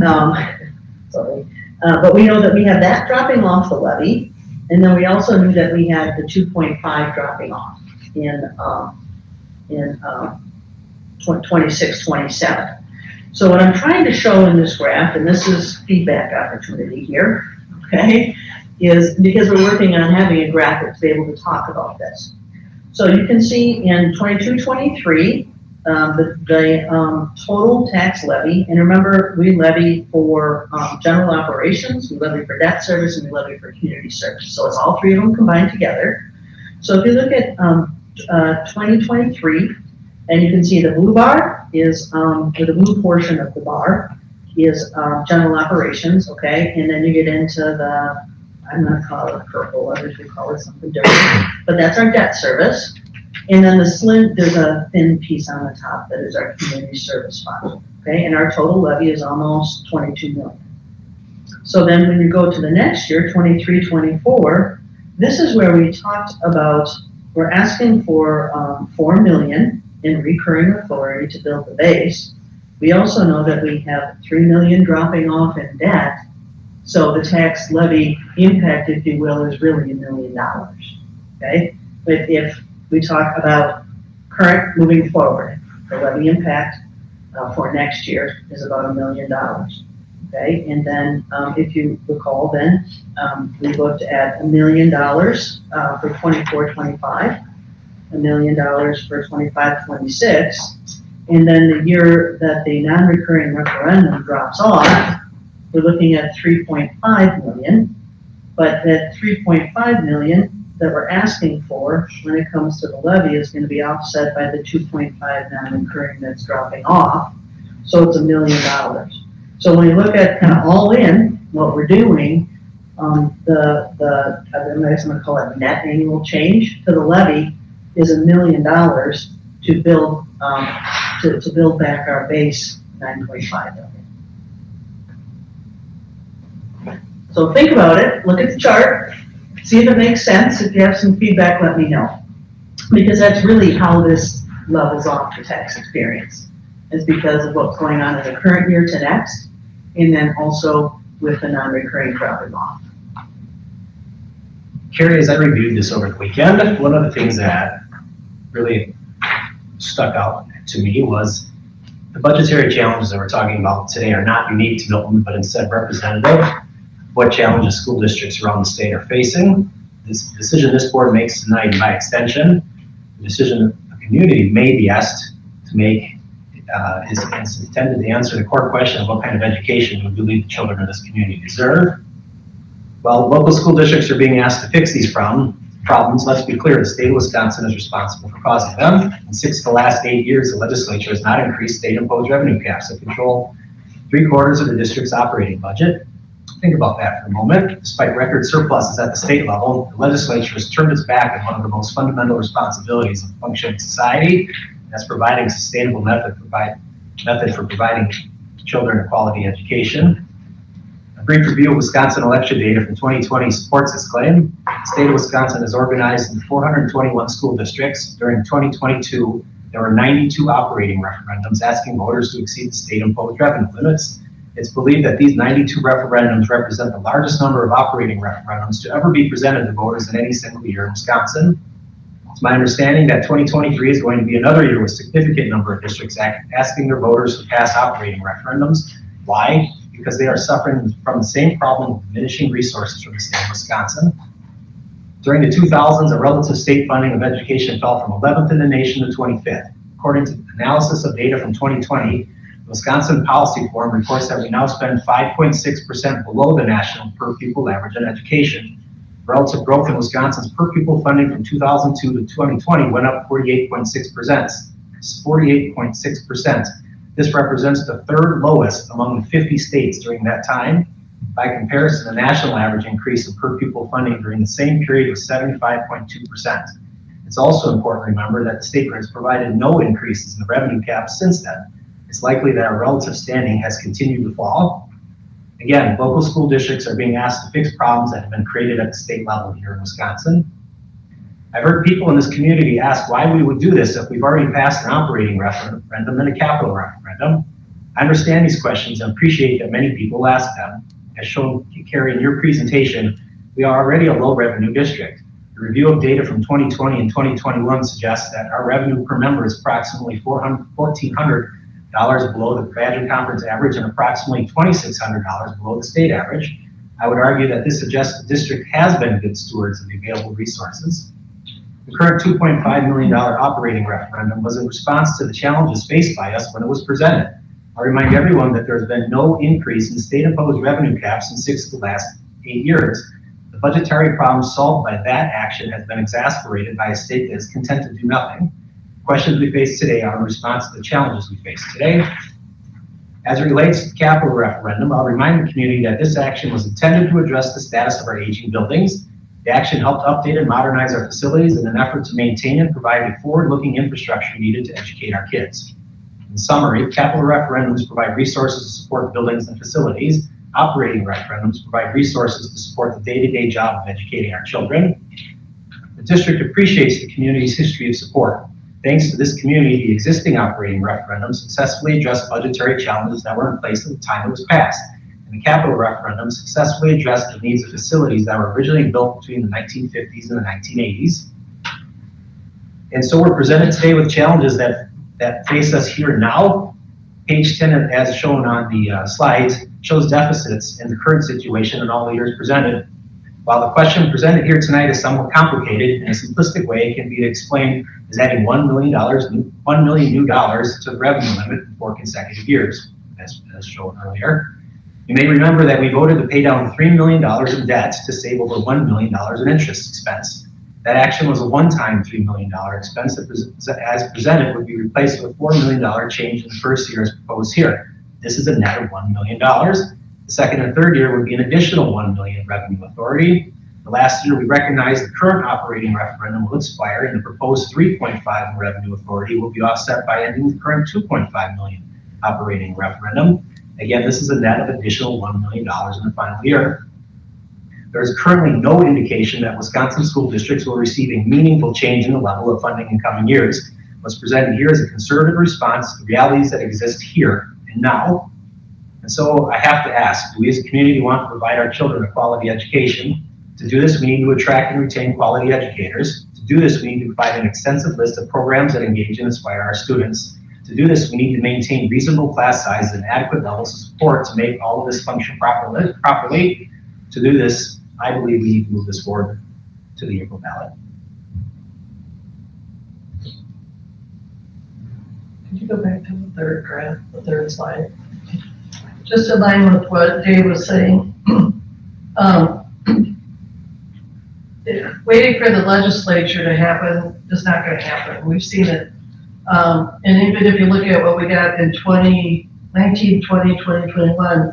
we know that we have that dropping off the levy, and then we also knew that we had the 2.5 dropping off in 26, 27. So what I'm trying to show in this graph, and this is feedback opportunity here, okay, is because we're working on having a graphic to be able to talk about this. So you can see in 22, 23, the total tax levy, and remember, we levy for general operations, we levy for debt service, and we levy for community service. So it's all three of them combined together. So if you look at 2023, and you can see the blue bar is, or the blue portion of the bar is general operations, okay? And then you get into the, I'm gonna call it purple, others would call it something different, but that's our debt service. And then the slim, there's a thin piece on the top that is our community service fund, okay? And our total levy is almost 22 million. So then when you go to the next year, 23, 24, this is where we talked about, we're asking for 4 million in recurring authority to build the base. We also know that we have 3 million dropping off in debt. So the tax levy impact, if you will, is really $1 million, okay? But if we talk about current moving forward, the levy impact for next year is about $1 million, okay? And then if you recall then, we looked at $1 million for 24, 25, $1 million for 25, 26, and then the year that the non-recurring referendum drops off, we're looking at 3.5 million, but that 3.5 million that we're asking for when it comes to the levy is going to be offset by the 2.5 non-recurring that's dropping off, so it's $1 million. So when you look at kind of all in what we're doing, I'm going to call it net annual change to the levy is $1 million to build to build back our base 9.5 million. So think about it, look at the chart, see if it makes sense. If you have some feedback, let me know. Because that's really how this levels off the tax experience, is because of what's going on in the current year to next, and then also with the non-recurring dropping off. Carrie, as I reviewed this over the weekend, one of the things that really stuck out to me was the budgetary challenges that we're talking about today are not unique to Milton, but instead representative of what challenges school districts around the state are facing. This decision this board makes tonight, and by extension, the decision the community may be asked to make is intended to answer the core question of what kind of education we believe the children of this community deserve. While local school districts are being asked to fix these problems, let's be clear, the state of Wisconsin is responsible for causing them. In 6 of the last 8 years, the legislature has not increased state-imposed revenue caps that control 3/4 of the district's operating budget. Think about that for a moment. Despite record surpluses at the state level, the legislature has turned its back on one of the most fundamental responsibilities of functioning society, and that's providing a sustainable method for providing children a quality education. A brief review of Wisconsin election data from 2020 supports this claim. The state of Wisconsin is organized in 421 school districts. During 2022, there were 92 operating referendums asking voters to exceed the state-imposed revenue limits. It's believed that these 92 referendums represent the largest number of operating referendums to ever be presented to voters in any single year in Wisconsin. It's my understanding that 2023 is going to be another year with a significant number of districts asking their voters to pass operating referendums. Why? Because they are suffering from the same problem of diminishing resources from the state of Wisconsin. During the 2000s, the relative state funding of education fell from 11th in the nation to 25th. According to analysis of data from 2020, the Wisconsin Policy Forum reports that we now spend 5.6% below the national per pupil average on education. Relative growth in Wisconsin's per pupil funding from 2002 to 2020 went up 48.6%. 48.6%. This represents the third lowest among the 50 states during that time. By comparison, the national average increase in per pupil funding during the same period was 75.2%. It's also important to remember that the state has provided no increases in the revenue cap since then. It's likely that our relative standing has continued to fall. Again, local school districts are being asked to fix problems that have been created at the state level here in Wisconsin. I've heard people in this community ask why we would do this if we've already passed an operating referendum and a capital referendum. I understand these questions and appreciate that many people ask them. As shown, Carrie, in your presentation, we are already a low revenue district. The review of data from 2020 and 2021 suggests that our revenue per member is approximately $1,400 below the Badger Conference average and approximately $2,600 below the state average. I would argue that this suggests the district has been good stewards of the available resources. The current $2.5 million operating referendum was in response to the challenges faced by us when it was presented. I remind everyone that there has been no increase in state-imposed revenue caps in 6 of the last 8 years. The budgetary problem solved by that action has been exacerbated by a state that is content to do nothing. The questions we face today are in response to the challenges we face today. As it relates to the capital referendum, I'll remind the community that this action was intended to address the status of our aging buildings. The action helped update and modernize our facilities in an effort to maintain and provide the forward-looking infrastructure needed to educate our kids. In summary, capital referendums provide resources to support buildings and facilities. Operating referendums provide resources to support the day-to-day job of educating our children. The district appreciates the community's history of support. Thanks to this community, the existing operating referendum successfully addressed budgetary challenges that were in place at the time it was passed. And the capital referendum successfully addressed the needs of facilities that were originally built between the 1950s and the 1980s. And so we're presented today with challenges that face us here now. Page 10, as shown on the slides, shows deficits in the current situation in all the years presented. While the question presented here tonight is somewhat complicated, in a simplistic way, it can be explained as adding $1 million new dollars to the revenue limit in 4 consecutive years, as shown earlier. You may remember that we voted to pay down $3 million in debt to save over $1 million in interest expense. That action was a one-time $3 million expense that, as presented, would be replaced with a $4 million change in the first year as proposed here. This is a net of $1 million. The second and third year would be an additional $1 million revenue authority. The last year, we recognized the current operating referendum will expire and the proposed 3.5 revenue authority will be offset by ending the current 2.5 million operating referendum. Again, this is a net of additional $1 million in the final year. There is currently no indication that Wisconsin school districts will receive a meaningful change in the level of funding in coming years. What's presented here is a conservative response to the realities that exist here and now. And so I have to ask, do we as a community want to provide our children a quality education? To do this, we need to attract and retain quality educators. To do this, we need to provide an extensive list of programs that engage and inspire our students. To do this, we need to maintain reasonable class sizes and adequate levels of support to make all of this function properly. To do this, I believe we need to move this forward to the April ballot. Could you go back to the third graph, the third slide? Just in line with what Dave was saying. Waiting for the legislature to happen is not going to happen. We've seen it. And even if you look at what we got in 2019, 20, 2021,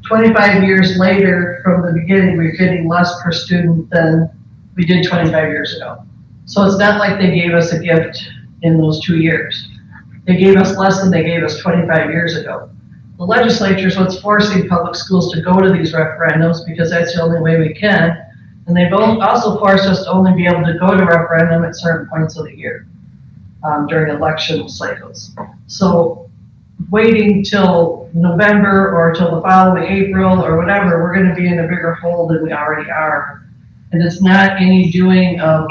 25 years later from the beginning, we're getting less per student than we did 25 years ago. So it's not like they gave us a gift in those 2 years. They gave us less than they gave us 25 years ago. The legislature is what's forcing public schools to go to these referendums because that's the only way we can. And they've also forced us to only be able to go to referendum at certain points of the year during election cycles. So waiting till November or till the following April or whatever, we're going to be in a bigger hole than we already are. And it's not any doing of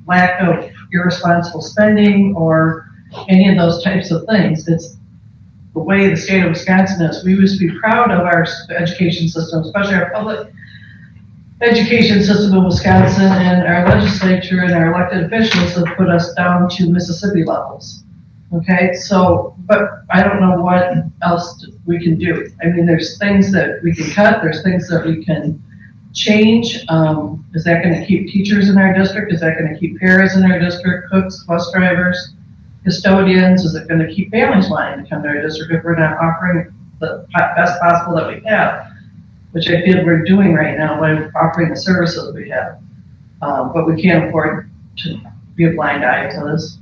lack of irresponsible spending or any of those types of things. It's the way the state of Wisconsin is. We used to be proud of our education system, especially our public education system in Wisconsin, and our legislature and our elected officials have put us down to Mississippi levels. Okay, so, but I don't know what else we can do. I mean, there's things that we can cut, there's things that we can change. Is that going to keep teachers in our district? Is that going to keep paras in our district, cooks, bus drivers, custodians? Is it going to keep families wanting to come to our district if we're not offering the best possible that we have? Which I feel we're doing right now by offering the services we have. But we can't afford to be a blind eye to this.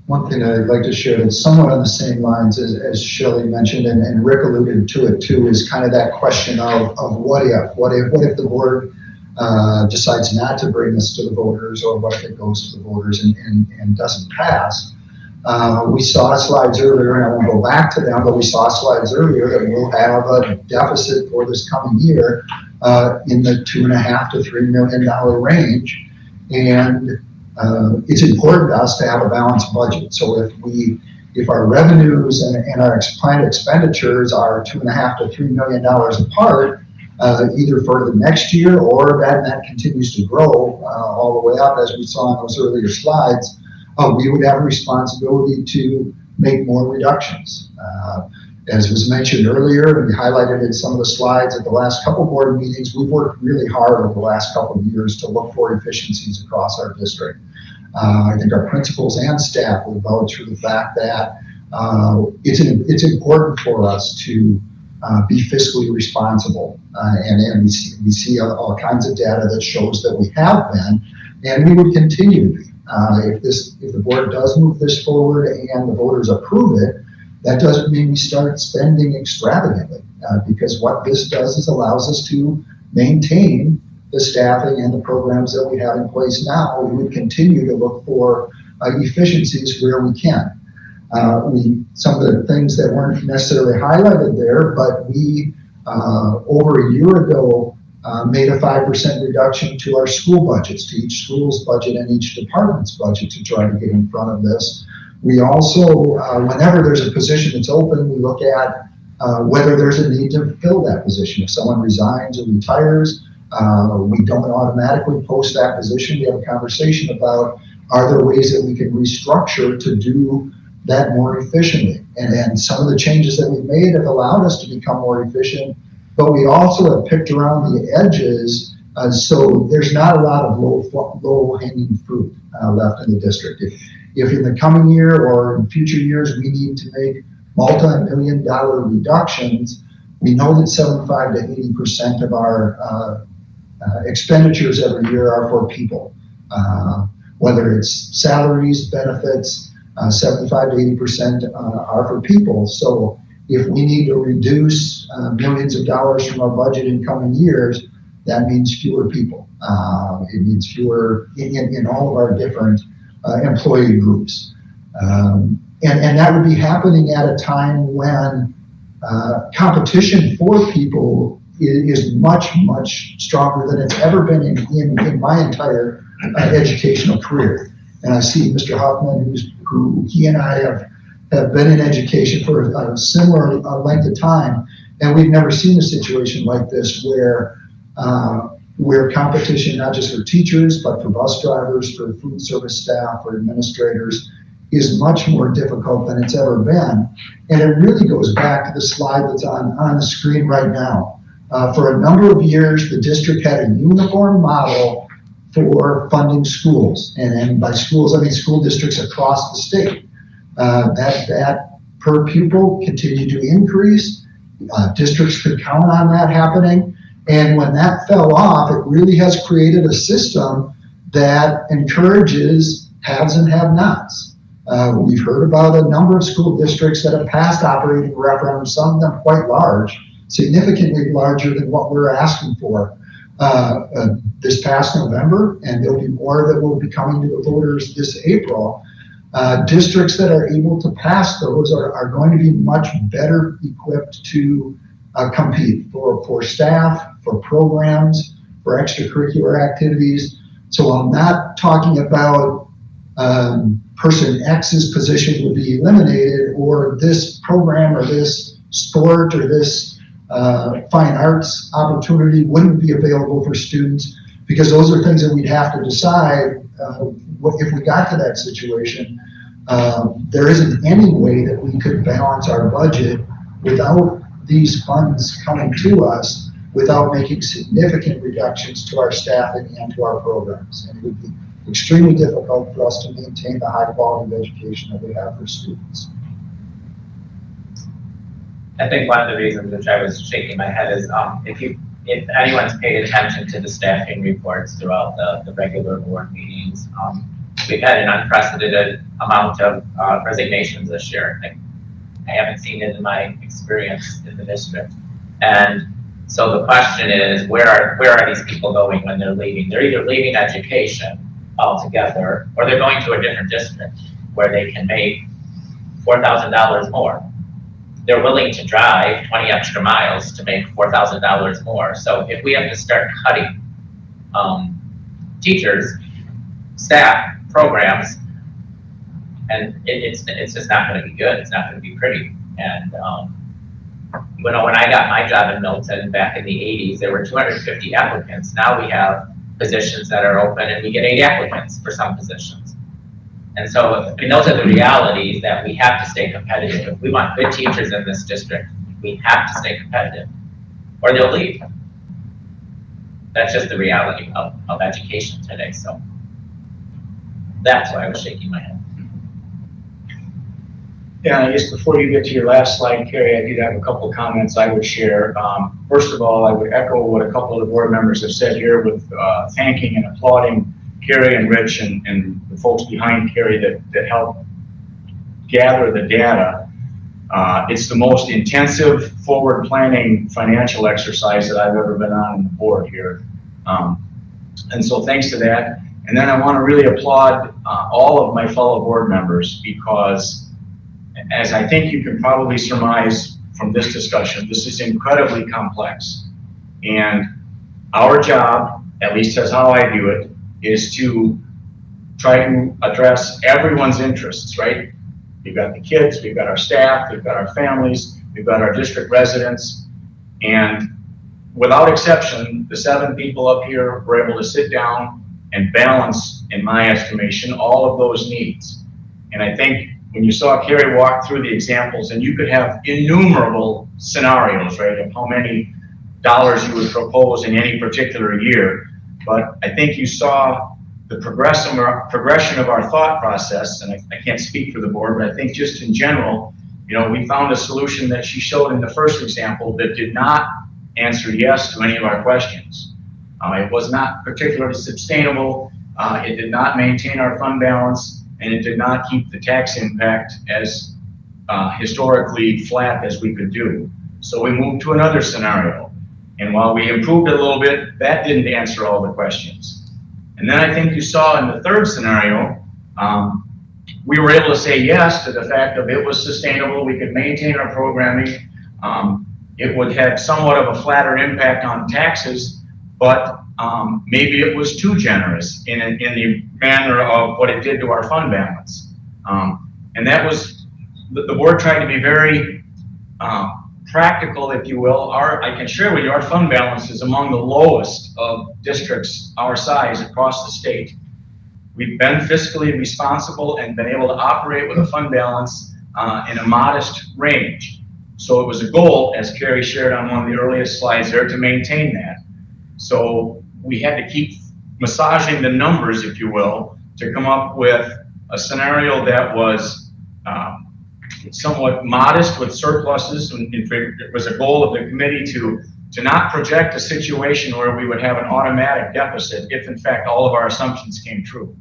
One thing I'd like to share that's somewhat on the same lines as Shelley mentioned, and Rick alluded to it too, is kind of that question of what if? What if the board decides not to bring this to the voters, or what if it goes to the voters and doesn't pass? We saw slides earlier, and I won't go back to them, but we saw slides earlier that we'll have a deficit for this coming year in the $2.5 to $3 million range. And it's important to us to have a balanced budget. So if our revenues and our planned expenditures are $2.5 to $3 million apart, either for the next year or that continues to grow all the way up, as we saw in those earlier slides, we would have a responsibility to make more reductions. As was mentioned earlier, and we highlighted in some of the slides at the last couple board meetings, we've worked really hard over the last couple of years to look for efficiencies across our district. I think our principals and staff will vouch for the fact that it's important for us to be fiscally responsible. And we see all kinds of data that shows that we have been, and we would continue to be. If the board does move this forward and the voters approve it, that doesn't mean we start spending extravagantly, because what this does is allows us to maintain the staffing and the programs that we have in place now. We would continue to look for efficiencies where we can. Some of the things that weren't necessarily highlighted there, but we over a year ago made a 5% reduction to our school budgets, to each school's budget and each department's budget to try to get in front of this. We also, whenever there's a position that's open, we look at whether there's a need to fill that position. If someone resigns or retires, we don't automatically post that position. We have a conversation about, are there ways that we can restructure to do that more efficiently? And some of the changes that we've made have allowed us to become more efficient, but we also have picked around the edges, so there's not a lot of low-hanging fruit left in the district. If in the coming year or in future years we need to make multi-million-dollar reductions, we know that 75 to 80% of our expenditures every year are for people, whether it's salaries, benefits. 75 to 80% are for people. So if we need to reduce millions of dollars from our budget in coming years, that means fewer people. It means fewer in all of our different employee groups. And that would be happening at a time when competition for people is much, much stronger than it's ever been in my entire educational career. And I see Mr. Hoffman, who he and I have been in education for a similar length of time, and we've never seen a situation like this where competition, not just for teachers, but for bus drivers, for food service staff, for administrators, is much more difficult than it's ever been. And it really goes back to the slide that's on the screen right now. For a number of years, the district had a uniform model for funding schools. And by schools, I mean school districts across the state. That per pupil continued to increase. Districts could count on that happening. And when that fell off, it really has created a system that encourages haves and have-nots. We've heard about a number of school districts that have passed operating referendums, some of them quite large, significantly larger than what we're asking for this past November, and there'll be more that will be coming to the voters this April. Districts that are able to pass those are going to be much better equipped to compete for staff, for programs, for extracurricular activities. So I'm not talking about person X's position would be eliminated, or this program or this sport or this fine arts opportunity wouldn't be available for students, because those are things that we'd have to decide if we got to that situation. There isn't any way that we could balance our budget without these funds coming to us, without making significant reductions to our staffing and to our programs. And it would be extremely difficult for us to maintain the high quality of education that we have for students. I think one of the reasons which I was shaking my head is if anyone's paid attention to the staffing reports throughout the regular board meetings, we've had an unprecedented amount of resignations this year. I haven't seen it in my experience in the district. And so the question is, where are these people going when they're leaving? They're either leaving education altogether, or they're going to a different district where they can make $4,000 more. They're willing to drive 20 extra miles to make $4,000 more. So if we have to start cutting teachers, staff, programs, and it's just not going to be good. It's not going to be pretty. And when I got my job in Milton back in the 80s, there were 250 applicants. Now we have positions that are open and we get 8 applicants for some positions. And so those are the realities that we have to stay competitive. If we want good teachers in this district, we have to stay competitive or they'll leave. That's just the reality of education today. So that's why I was shaking my head. Yeah, I guess before you get to your last slide, Carrie, I did have a couple of comments I would share. First of all, I would echo what a couple of the board members have said here with thanking and applauding Carrie and Rich and the folks behind Carrie that helped gather the data. It's the most intensive forward planning financial exercise that I've ever been on the board here. And so thanks to that. And then I want to really applaud all of my fellow board members because as I think you can probably surmise from this discussion, this is incredibly complex. And our job, at least as how I view it, is to try to address everyone's interests, right? We've got the kids, we've got our staff, we've got our families, we've got our district residents. And without exception, the 7 people up here were able to sit down and balance, in my estimation, all of those needs. And I think when you saw Carrie walk through the examples, and you could have innumerable scenarios, right, of how many dollars you would propose in any particular year, but I think you saw the progression of our thought process, and I can't speak for the board, but I think just in general, you know, we found a solution that she showed in the first example that did not answer yes to any of our questions. It was not particularly sustainable, it did not maintain our fund balance, and it did not keep the tax impact as historically flat as we could do. So we moved to another scenario. And while we improved it a little bit, that didn't answer all the questions. And then I think you saw in the third scenario, we were able to say yes to the fact that it was sustainable, we could maintain our programming, it would have somewhat of a flatter impact on taxes, but maybe it was too generous in the manner of what it did to our fund balance. And that was, the board tried to be very practical, if you will. I can share with you, our fund balance is among the lowest of districts our size across the state. We've been fiscally responsible and been able to operate with a fund balance in a modest range. So it was a goal, as Carrie shared on one of the earliest slides there, to maintain that. So we had to keep massaging the numbers, if you will, to come up with a scenario that was somewhat modest with surpluses. And it was a goal of the committee to not project a situation where we would have an automatic deficit if in fact all of our assumptions came true.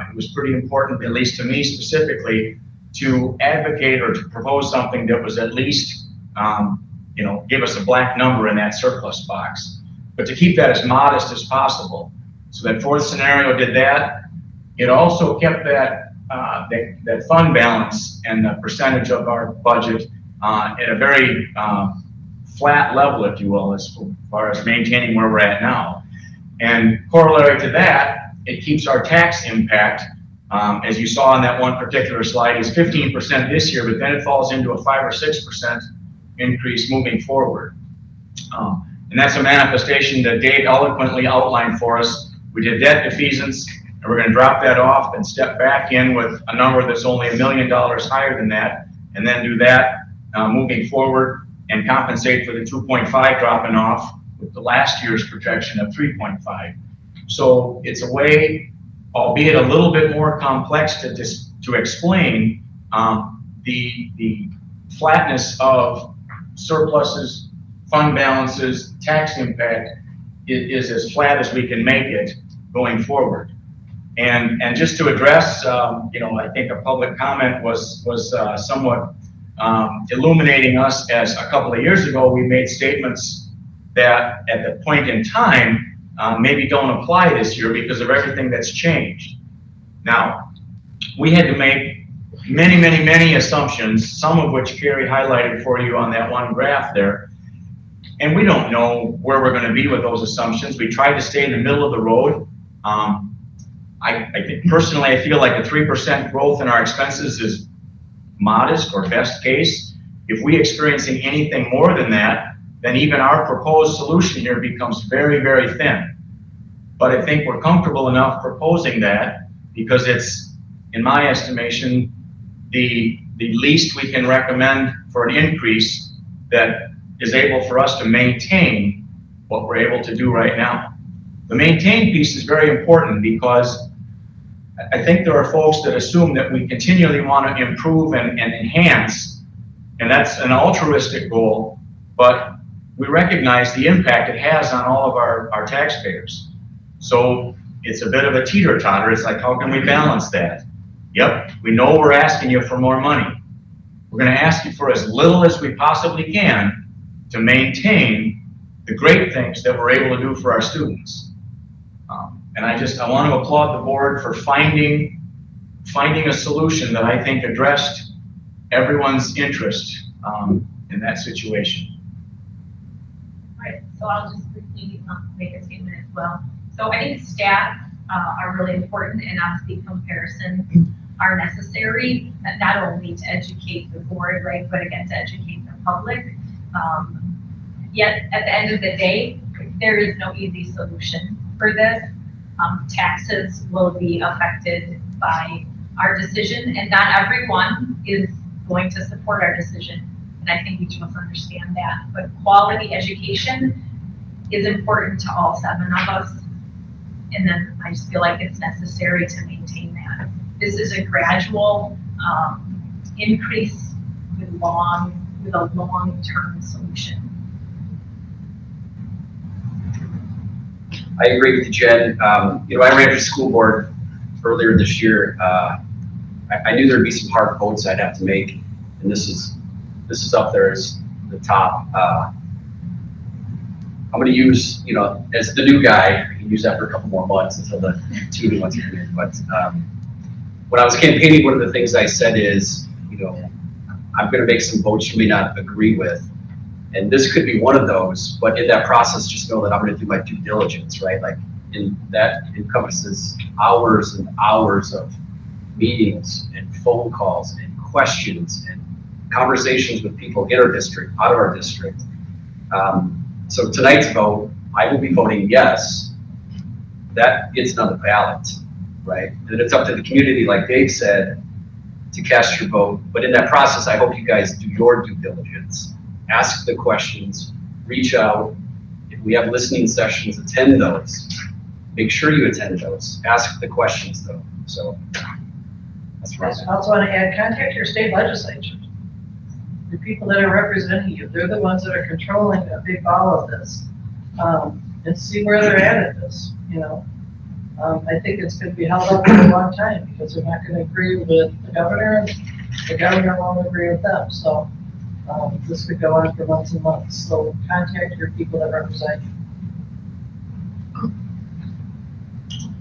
It was pretty important, at least to me specifically, to advocate or to propose something that was at least, give us a black number in that surplus box, but to keep that as modest as possible. So that fourth scenario did that. It also kept that fund balance and the percentage of our budget at a very flat level, if you will, as far as maintaining where we're at now. And corollary to that, it keeps our tax impact, as you saw in that one particular slide, is 15% this year, but then it falls into a 5 or 6% increase moving forward. And that's a manifestation that Dave eloquently outlined for us. We did debt defeasance, and we're going to drop that off and step back in with a number that's only $1 million higher than that, and then do that moving forward and compensate for the 2.5 dropping off with the last year's projection of 3.5. So it's a way, albeit a little bit more complex to explain, the flatness of surpluses, fund balances, tax impact is as flat as we can make it going forward. And just to address, I think a public comment was somewhat illuminating us, as a couple of years ago we made statements that at the point in time maybe don't apply this year because of everything that's changed. Now, we had to make many assumptions, some of which Carrie highlighted for you on that one graph there. And we don't know where we're gonna be with those assumptions. We tried to stay in the middle of the road. I think personally, I feel like a 3% growth in our expenses is modest or best case. If we experiencing anything more than that, then even our proposed solution here becomes very thin. But I think we're comfortable enough proposing that because it's, in my estimation, the least we can recommend for an increase that is able for us to maintain what we're able to do right now. The maintain piece is very important because I think there are folks that assume that we continually want to improve and enhance, and that's an altruistic goal, but we recognize the impact it has on all of our taxpayers. So it's a bit of a teeter-totter. It's like, how can we balance that? Yep, we know we're asking you for more money. We're going to ask you for as little as we possibly can to maintain the great things that we're able to do for our students. And I want to applaud the board for finding a solution that I think addressed everyone's interest in that situation. Right, so I'll just quickly make a statement as well. So I think staff are really important, and obviously comparisons are necessary, not only to educate the board, right, but again, to educate the public. Yet at the end of the day, there is no easy solution for this. Taxes will be affected by our decision, and not everyone is going to support our decision. And I think we must understand that. But quality education is important to all 7 of us. And then I just feel like it's necessary to maintain that. This is a gradual increase with a long-term solution. I agree with you, Jen. I ran for school board earlier this year. I knew there'd be some hard votes I'd have to make, and this is up there as the top. I'm going to use, as the new guy, I can use that for a couple more months until the 2 new ones come in. But when I was campaigning, one of the things I said is, I'm going to make some votes you may not agree with. And this could be one of those, but in that process, just know that I'm going to do my due diligence, right? Like, that encompasses hours and hours of meetings and phone calls and questions and conversations with people in our district, out of our district. So tonight's vote, I will be voting yes. That gets on the ballot, right? And it's up to the community, like Dave said, to cast your vote. But in that process, I hope you guys do your due diligence. Ask the questions, reach out. If we have listening sessions, attend those. Make sure you attend those. Ask the questions though. So that's right. I also want to add, contact your state legislature. The people that are representing you, they're the ones that are controlling a big ball of this. And see where they're at this, I think it's going to be held up for a long time because they're not going to agree with the governor, and the governor won't agree with them. So this could go on for months and months. So contact your people that represent you.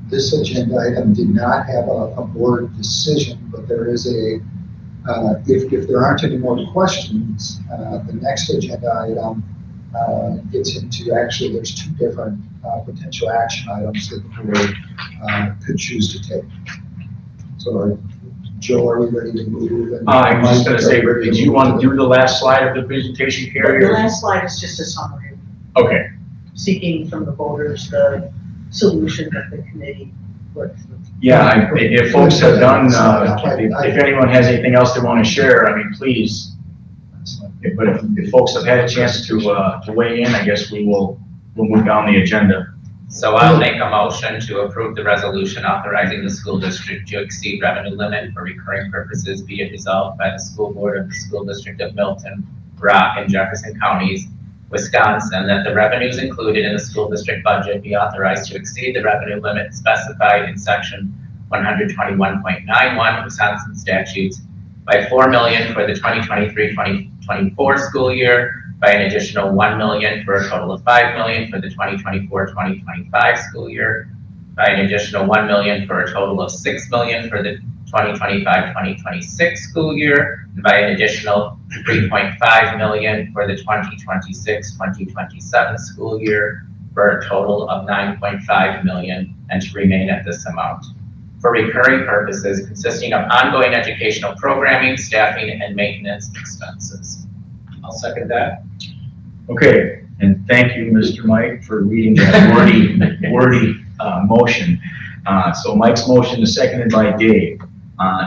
This agenda item did not have a board decision, but there is if there aren't any more questions, the next agenda item gets into, actually, there's 2 different potential action items that the board could choose to take. So, Joe, are we ready to move? I'm just going to say, did you want to do the last slide of the presentation, Carrie? The last slide is just a summary. Okay. Seeking from the voters the solution that the committee worked through. Yeah, if folks have done, if anyone has anything else they want to share, please. But if folks have had a chance to weigh in, I guess we'll move down the agenda. So I'll make a motion to approve the resolution authorizing the school district to exceed revenue limit for recurring purposes, be it resolved by the school board of the school district of Milton, Brock, and Jefferson counties, Wisconsin, that the revenues included in the school district budget be authorized to exceed the revenue limit specified in section 121.91 Wisconsin statutes by $4 million for the 2023-2024 school year, by an additional $1 million for a total of $5 million for the 2024-2025 school year, by an additional $1 million for a total of $6 million for the 2025-2026 school year, and by an additional $3.5 million for the 2026-2027 school year, for a total of $9.5 million, and to remain at this amount. For recurring purposes consisting of ongoing educational programming, staffing, and maintenance expenses. I'll second that. Okay, and thank you, Mr. Mike, for reading that wordy motion. So Mike's motion is seconded by Dave.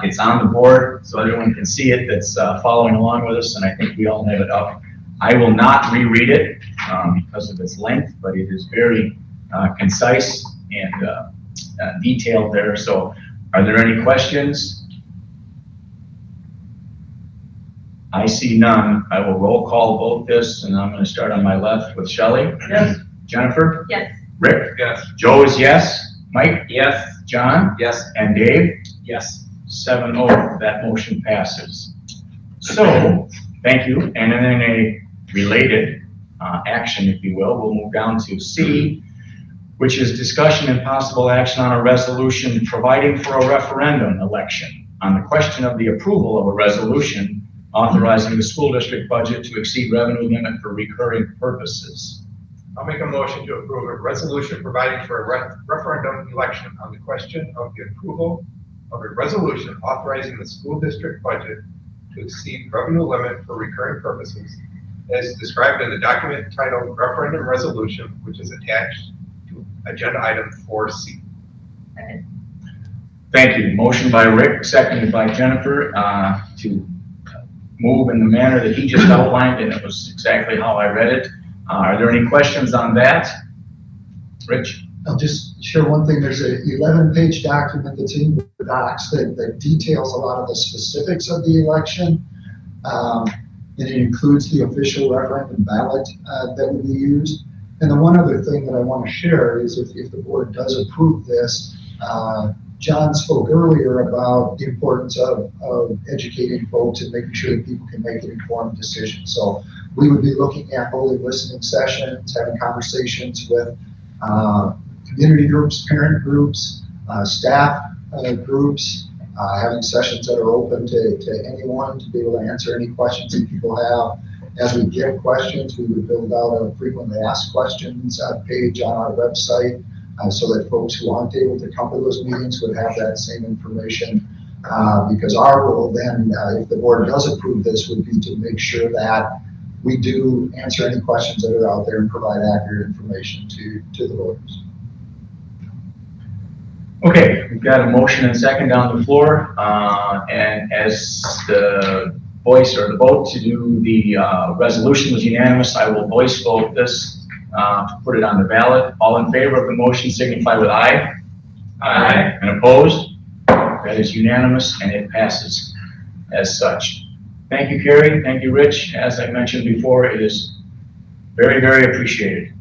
It's on the board so everyone can see it that's following along with us, and I think we all have it up. I will not reread it because of its length, but it is very concise and detailed there. So are there any questions? I see none. I will roll call vote this, and I'm going to start on my left with Shelley. Yes. Jennifer? Yes. Rick? Yes. Joe is yes. Mike? Yes. John? Yes. And Dave? Yes. 7-0, that motion passes. So, thank you. And then in a related action, if you will, we'll move down to C, which is discussion and possible action on a resolution providing for a referendum election on the question of the approval of a resolution authorizing the school district budget to exceed revenue limit for recurring purposes. I'll make a motion to approve a resolution providing for a referendum election on the question of the approval of a resolution authorizing the school district budget to exceed revenue limit for recurring purposes as described in the document titled Referendum Resolution, which is attached to agenda item 4C. Thank you. Motion by Rick, seconded by Jennifer, to move in the manner that he just outlined, and it was exactly how I read it. Are there any questions on that? Rich? I'll just share one thing. There's a 11-page document that's in the docs that details a lot of the specifics of the election. And it includes the official referendum ballot that would be used. And the one other thing that I want to share is if the board does approve this, John spoke earlier about the importance of educating folks and making sure that people can make an informed decision. So we would be looking at holding listening sessions, having conversations with community groups, parent groups, staff groups, having sessions that are open to anyone to be able to answer any questions that people have. As we get questions, we would build out a frequently asked questions page on our website so that folks who aren't able to come to those meetings would have that same information. Because our role then, if the board does approve this, would be to make sure that we do answer any questions that are out there and provide accurate information to the voters. Okay, we've got a motion and second on the floor, and as the voice or the vote to do the resolution was unanimous, I will voice vote this to put it on the ballot. All in favor of the motion signify with aye. Aye. And opposed? That is unanimous, and it passes as such. Thank you, Carrie. Thank you, Rich. As I mentioned before, it is very, very appreciated.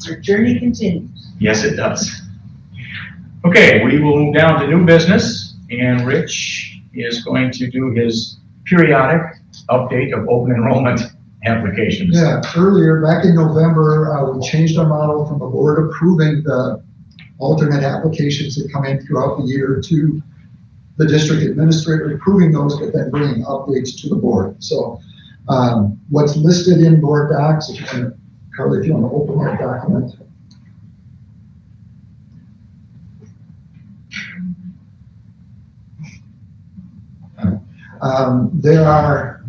Our journey continues. Yes, it does. Okay, we will move down to new business, and Rich is going to do his periodic update of open enrollment applications. Yeah, earlier, back in November, we changed our model from the board approving the alternate applications that come in throughout the year to the district administrator approving those, but then bringing updates to the board. So what's listed in board docs, if you want to, Carly, if you want to open that document. There are,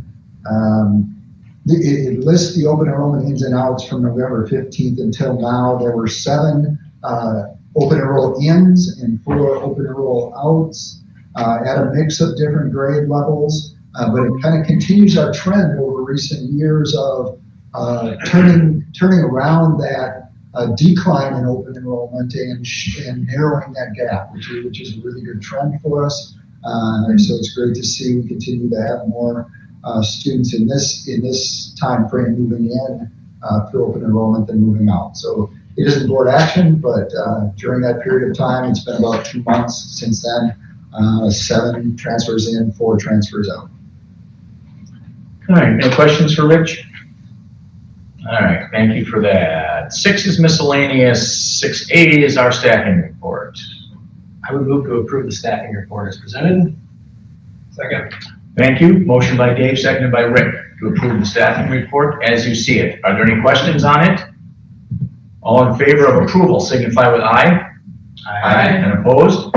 it lists the open enrollment ins and outs from November 15th until now. There were 7 open enroll ins and 4 open enroll outs at a mix of different grade levels, but it kind of continues our trend over recent years of turning around that decline in open enrollment and narrowing that gap, which is a really good trend for us. So it's great to see we continue to have more students in this time frame moving in through open enrollment than moving out. So it isn't board action, but during that period of time, it's been about 2 months since then. 7 transfers in, 4 transfers out. All right, any questions for Rich? All right, thank you for that. 6 is miscellaneous. 6A is our staffing report. I would move to approve the staffing report as presented. Second. Thank you. Motion by Dave, seconded by Rick to approve the staffing report as you see it. Are there any questions on it? All in favor of approval signify with aye. And opposed?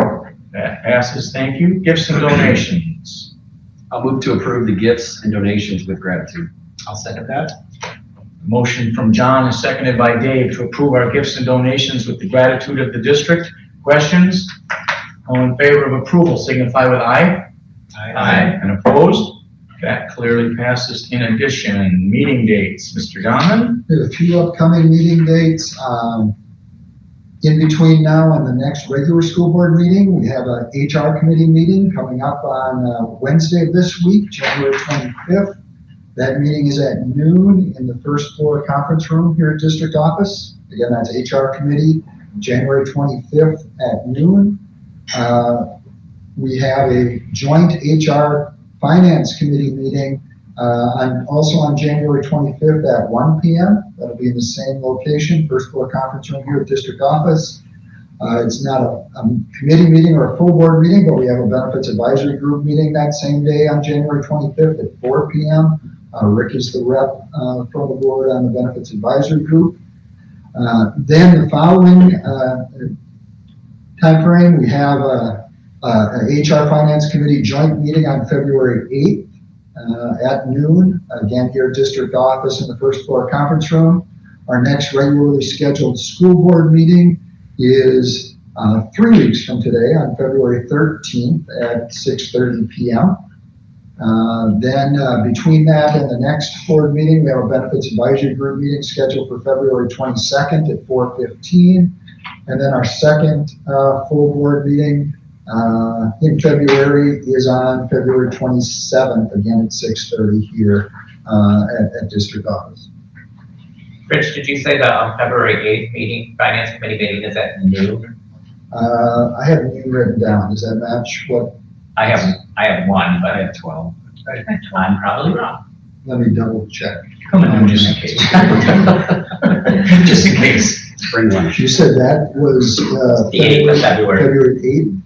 That passes. Thank you. Gifts and donations. I'll move to approve the gifts and donations with gratitude. I'll second that. Motion from John is seconded by Dave to approve our gifts and donations with the gratitude of the district. Questions? All in favor of approval signify with aye. And opposed? That clearly passes. In addition, meeting dates. Mr. Donovan? We have a few upcoming meeting dates. In between now and the next regular school board meeting, we have a HR committee meeting coming up on Wednesday of this week, January 25th. That meeting is at noon in the first floor conference room here at district office. Again, that's HR committee, January 25th at noon. We have a joint HR finance committee meeting also on January 25th at 1 p.m. That'll be in the same location, first floor conference room here at district office. It's not a committee meeting or a full board meeting, but we have a benefits advisory group meeting that same day on January 25th at 4 p.m. Rick is the rep from the board on the benefits advisory group. Then the following time frame, we have an HR Finance Committee joint meeting on February 8th at noon, again here at district office in the first floor conference room. Our next regularly scheduled school board meeting is 3 weeks from today on February 13th at 6:30 p.m. Then between that and the next board meeting, we have a benefits advisory group meeting scheduled for February 22nd at 4:15. And then our second full board meeting in February is on February 27th, again at 6:30 here at district office. Rich, did you say the February 8th meeting, finance committee meeting is at noon? I have noon written down. Does that match what? I have one, but I have 12. I'm probably wrong. Let me double check. Come on, just in case. Just in case. Spring lunch. You said that was The 8th of February. February 8th?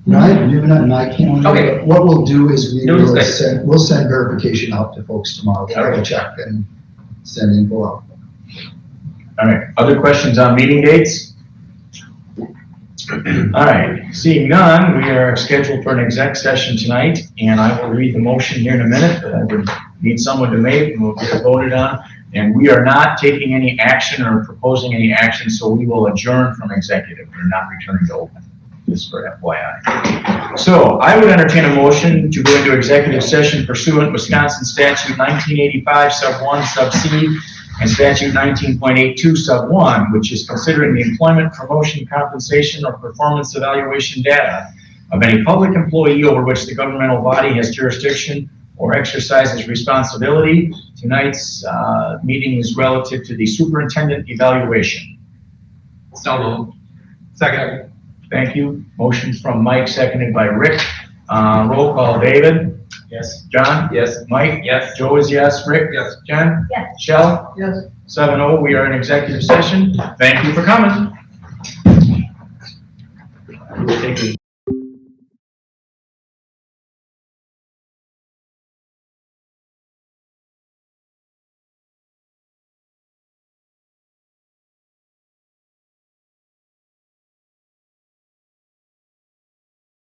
No, I have noon on my calendar. Okay. But what we'll do is Noon is good. we'll send verification out to folks tomorrow. We'll double check and send info out. All right, other questions on meeting dates? All right, seeing none, we are scheduled for an exec session tonight, and I will read the motion here in a minute, but I would need someone to make, and we'll get it voted on. And we are not taking any action or proposing any action, so we will adjourn from executive. We're not returning to open, just for FYI. So I would entertain a motion to go into executive session pursuant Wisconsin Statute 1985 sub 1 sub C and Statute 19.82 sub 1, which is considering the employment, promotion, compensation, or performance evaluation data of any public employee over which the governmental body has jurisdiction or exercises responsibility. Tonight's meeting is relative to the superintendent evaluation. So moved. Second. Thank you. Motion from Mike, seconded by Rick. Roll call, David? Yes. John? Yes. Mike? Yes. Joe is yes. Rick? Yes. Jen? Yes. Shell? Yes. 7-0, we are in executive session. Thank you for coming. We'll take a